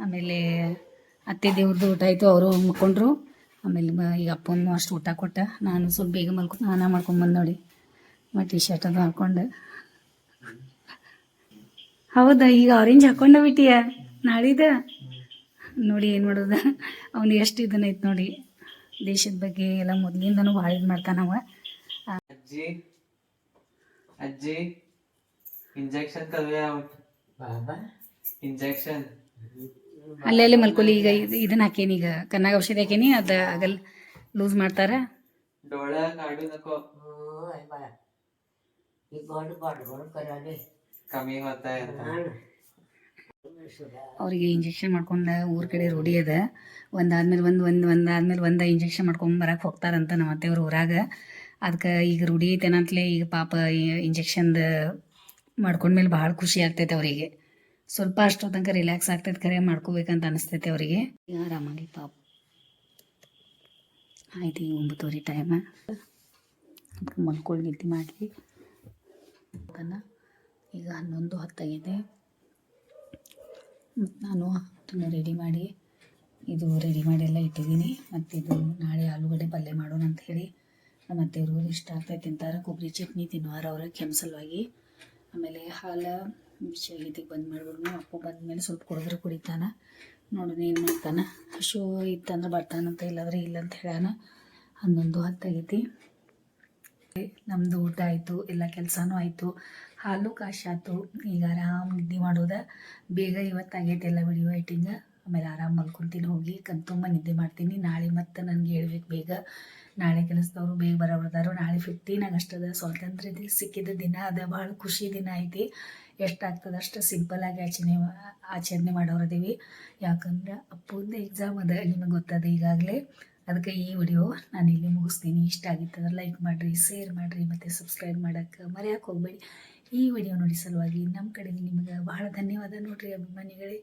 ಆಮೇಲೆ ಅತ್ತೆ ದೇವ್ರದ್ದು ಊಟ ಆಯಿತು, ಅವರು ಮುಕ್ಕೊಂಡ್ರು. ಆಮೇಲೆ ಈಗ ಅಪ್ಪನೂ ಅಷ್ಟು ಊಟ ಕೊಟ್ಟ. ನಾನು ಸ್ವಲ್ಪ ಬೇಗ ಸ್ನಾನ ಮಾಡ್ಕೊಂಬಂದು ನೋಡಿ. ಮತ್ತು ಟಿ ಶರ್ಟ್ ಅದು ಹಾಕ್ಕೊಂಡು. ಹೌದಾ, ಈಗ ಆರೆಂಜ್ ಹಾಕ್ಕೊಂಡ ಬಿಟ್ಟಿಯ ನಾಳಿದ ನೋಡಿ. ಏನು ಮಾಡೋದು, ಅವ್ನು ಎಷ್ಟು ಇದನ್ನೈತೆ ನೋಡಿ. ದೇಶದ ಬಗ್ಗೆ ಎಲ್ಲ ಮೊದಲಿಂದನೂ ಭಾಳ ಇದು ಮಾಡ್ತಾನವ. ಅಜ್ಜಿ ಇಂಜೆಕ್ಷನ್ ಕಲ್ವೆ ಇಂಜೆಕ್ಷನ್ ಅಲ್ಲೇ ಮಲ್ಕೊಲಿ. ಈಗ ಇದನ್ನ ಹಾಕೇನಿ, ಈಗ ಕಣ್ಣಾಗ ಔಷಧಿ ಹಾಕೇನಿ. ಅದು ಆಗಲ್ ಲೂಸ್ ಮಾಡ್ತಾರೆ. डोळा काढू नको. ही गोड गोड गोड कराले कमी होत आहे ಅಂತ. ಅವರಿಗೆ ಇಂಜೆಕ್ಷನ್ ಮಾಡ್ಕೊಂಡು ಊರ ಕಡೆ ರೂಢಿ ಅದ ಒಂದಾದ್ಮೇಲೆ ಒಂದು ಇಂಜೆಕ್ಷನ್ ಮಾಡ್ಕೊಂಡು ಬರಕ್ಕೆ ಹೋಗ್ತಾರಂತ ನಮ್ಮ ಅತ್ತೆಯವ್ರ ಊರಾಗ. ಅದಕ್ಕೆ ಈಗ ರೂಢಿ ಐತೆನಂತಲೇ ಈಗ ಪಾಪ ಇಂಜೆಕ್ಷನ್ದು ಮಾಡ್ಕೊಂಡ್ಮೇಲೆ ಭಾಳ ಖುಷಿ ಆಗ್ತೈತೆ ಅವರಿಗೆ. ಸ್ವಲ್ಪ ಅಷ್ಟೋ ತನಕ ರಿಲ್ಯಾಕ್ಸ್ ಆಗ್ತೈತೆ, ಖರೆ ಮಾಡ್ಕೋಬೇಕಂತ ಅನಿಸ್ತೈತೆ ಅವರಿಗೆ. ಆರಾಮಾಗಿ ಪಾಪ ಆಯ್ತು. ಈಗ 9:30 ಟೈಮ, ಅದಕ್ಕೆ ಮಲ್ಕೊಂಡು ನಿದ್ದೆ ಮಾಡಲಿ ಅದನ್ನು. ಈಗ 11:10 ಮತ್ತು ನಾನು ಅದನ್ನು ರೆಡಿ ಮಾಡಿ ಎಲ್ಲ ಇಟ್ಟಿದ್ದೀನಿ. ಮತ್ತು ಇದು ನಾಳೆ ಆಲೂಗಡ್ಡೆ ಪಲ್ಯ ಮಾಡೋಣ ಅಂಥೇಳಿ ನಮ್ಮ ಅತ್ತೆಯವ್ರಿಗೂ ಇಷ್ಟ ಆಗ್ತೈತೆ ತಿಂತಾರೆ. ಕೊಬ್ಬರಿ ಚಟ್ನಿ ತಿನ್ನುವಾರ ಅವ್ರ ಕೆಮ್ಮು ಸಲುವಾಗಿ. ಆಮೇಲೆ ಹಾಲು ಬಿಸಿಯಾಗಿದ್ದಕ್ಕೆ ಬಂದ್ ಮಾಡಿಬಿಡ್ನು. ಅಪ್ಪ ಬಂದಮೇಲೆ ಸ್ವಲ್ಪ ಕುಡಿದ್ರೆ ಕುಡಿತಾನೆ, ನೋಡೋಣ ಏನು ಮಾಡ್ತಾನೆ. ಹಸು ಇತ್ತಂದ್ರೆ ಬರ್ತಾನಂತ, ಇಲ್ಲಾಂದ್ರೆ ಇಲ್ಲ ಅಂತ ಹೇಳಾನ. 11:10 ನಮ್ಮದು ಊಟ ಆಯಿತು, ಎಲ್ಲ ಕೆಲಸನೂ ಆಯಿತು, ಹಾಲು ಕಾಶಾತು. ಈಗ ಆರಾಮ್ ನಿದ್ದೆ ಮಾಡೋದು. ಬೇಗ ಇವತ್ತಾಗೈತೆ ಎಲ್ಲ ವಿಡಿಯೋ ಎಡಿಟಿಂಗ್. ಆಮೇಲೆ ಆರಾಮ್ ಮಲ್ಕೊತೀನಿ, ಹೋಗಿ ಕಣ್ತುಂಬ ನಿದ್ದೆ ಮಾಡ್ತೀನಿ. ನಾಳೆ ಮತ್ತೆ ನನಗೆ ಹೇಳ್ಬೇಕು ಬೇಗ. ನಾಳೆ ಕೆಲಸದವರು ಬೇಗ ಬರೋದಾರು. ನಾಳೆ 15 ಆಗಸ್ಟ್ ಅದ, ಸ್ವಾತಂತ್ರ್ಯ ಸಿಕ್ಕಿದ ದಿನ ಅದ. ಭಾಳ ಖುಷಿ ದಿನ ಐತಿ. ಎಷ್ಟಾಗ್ತದೆ ಅಷ್ಟು ಸಿಂಪಲ್ಲಾಗಿ ಆಚರಣೆ ಮಾಡೋರದೀವಿ. ಯಾಕಂದ್ರೆ ಅಪ್ಪಂದು ಎಕ್ಸಾಮ್ ಅದ, ನಿಮಗೆ ಗೊತ್ತದ ಈಗಾಗಲೇ. ಅದಕ್ಕೆ ಈ ವಿಡಿಯೋ ನಾನು ಇಲ್ಲಿ ಮುಗಿಸ್ತೀನಿ. ಇಷ್ಟ ಆಗಿತ್ತಂದ್ರೆ ಲೈಕ್ ಮಾಡಿರಿ, ಶೇರ್ ಮಾಡಿರಿ, ಮತ್ತು ಸಬ್ಸ್ಕ್ರೈಬ್ ಮಾಡೋಕ್ಕೆ ಮರೆಯೋಕೆ ಹೋಗಬೇಡಿ. ಈ ವಿಡಿಯೋ ನೋಡಿ ಸಲುವಾಗಿ ನಮ್ಮ ಕಡೆಗೆ ನಿಮಗೆ ಬಹಳ ಧನ್ಯವಾದ ನೋಡಿರಿ ಅಭಿಮಾನಿಗಳೇ.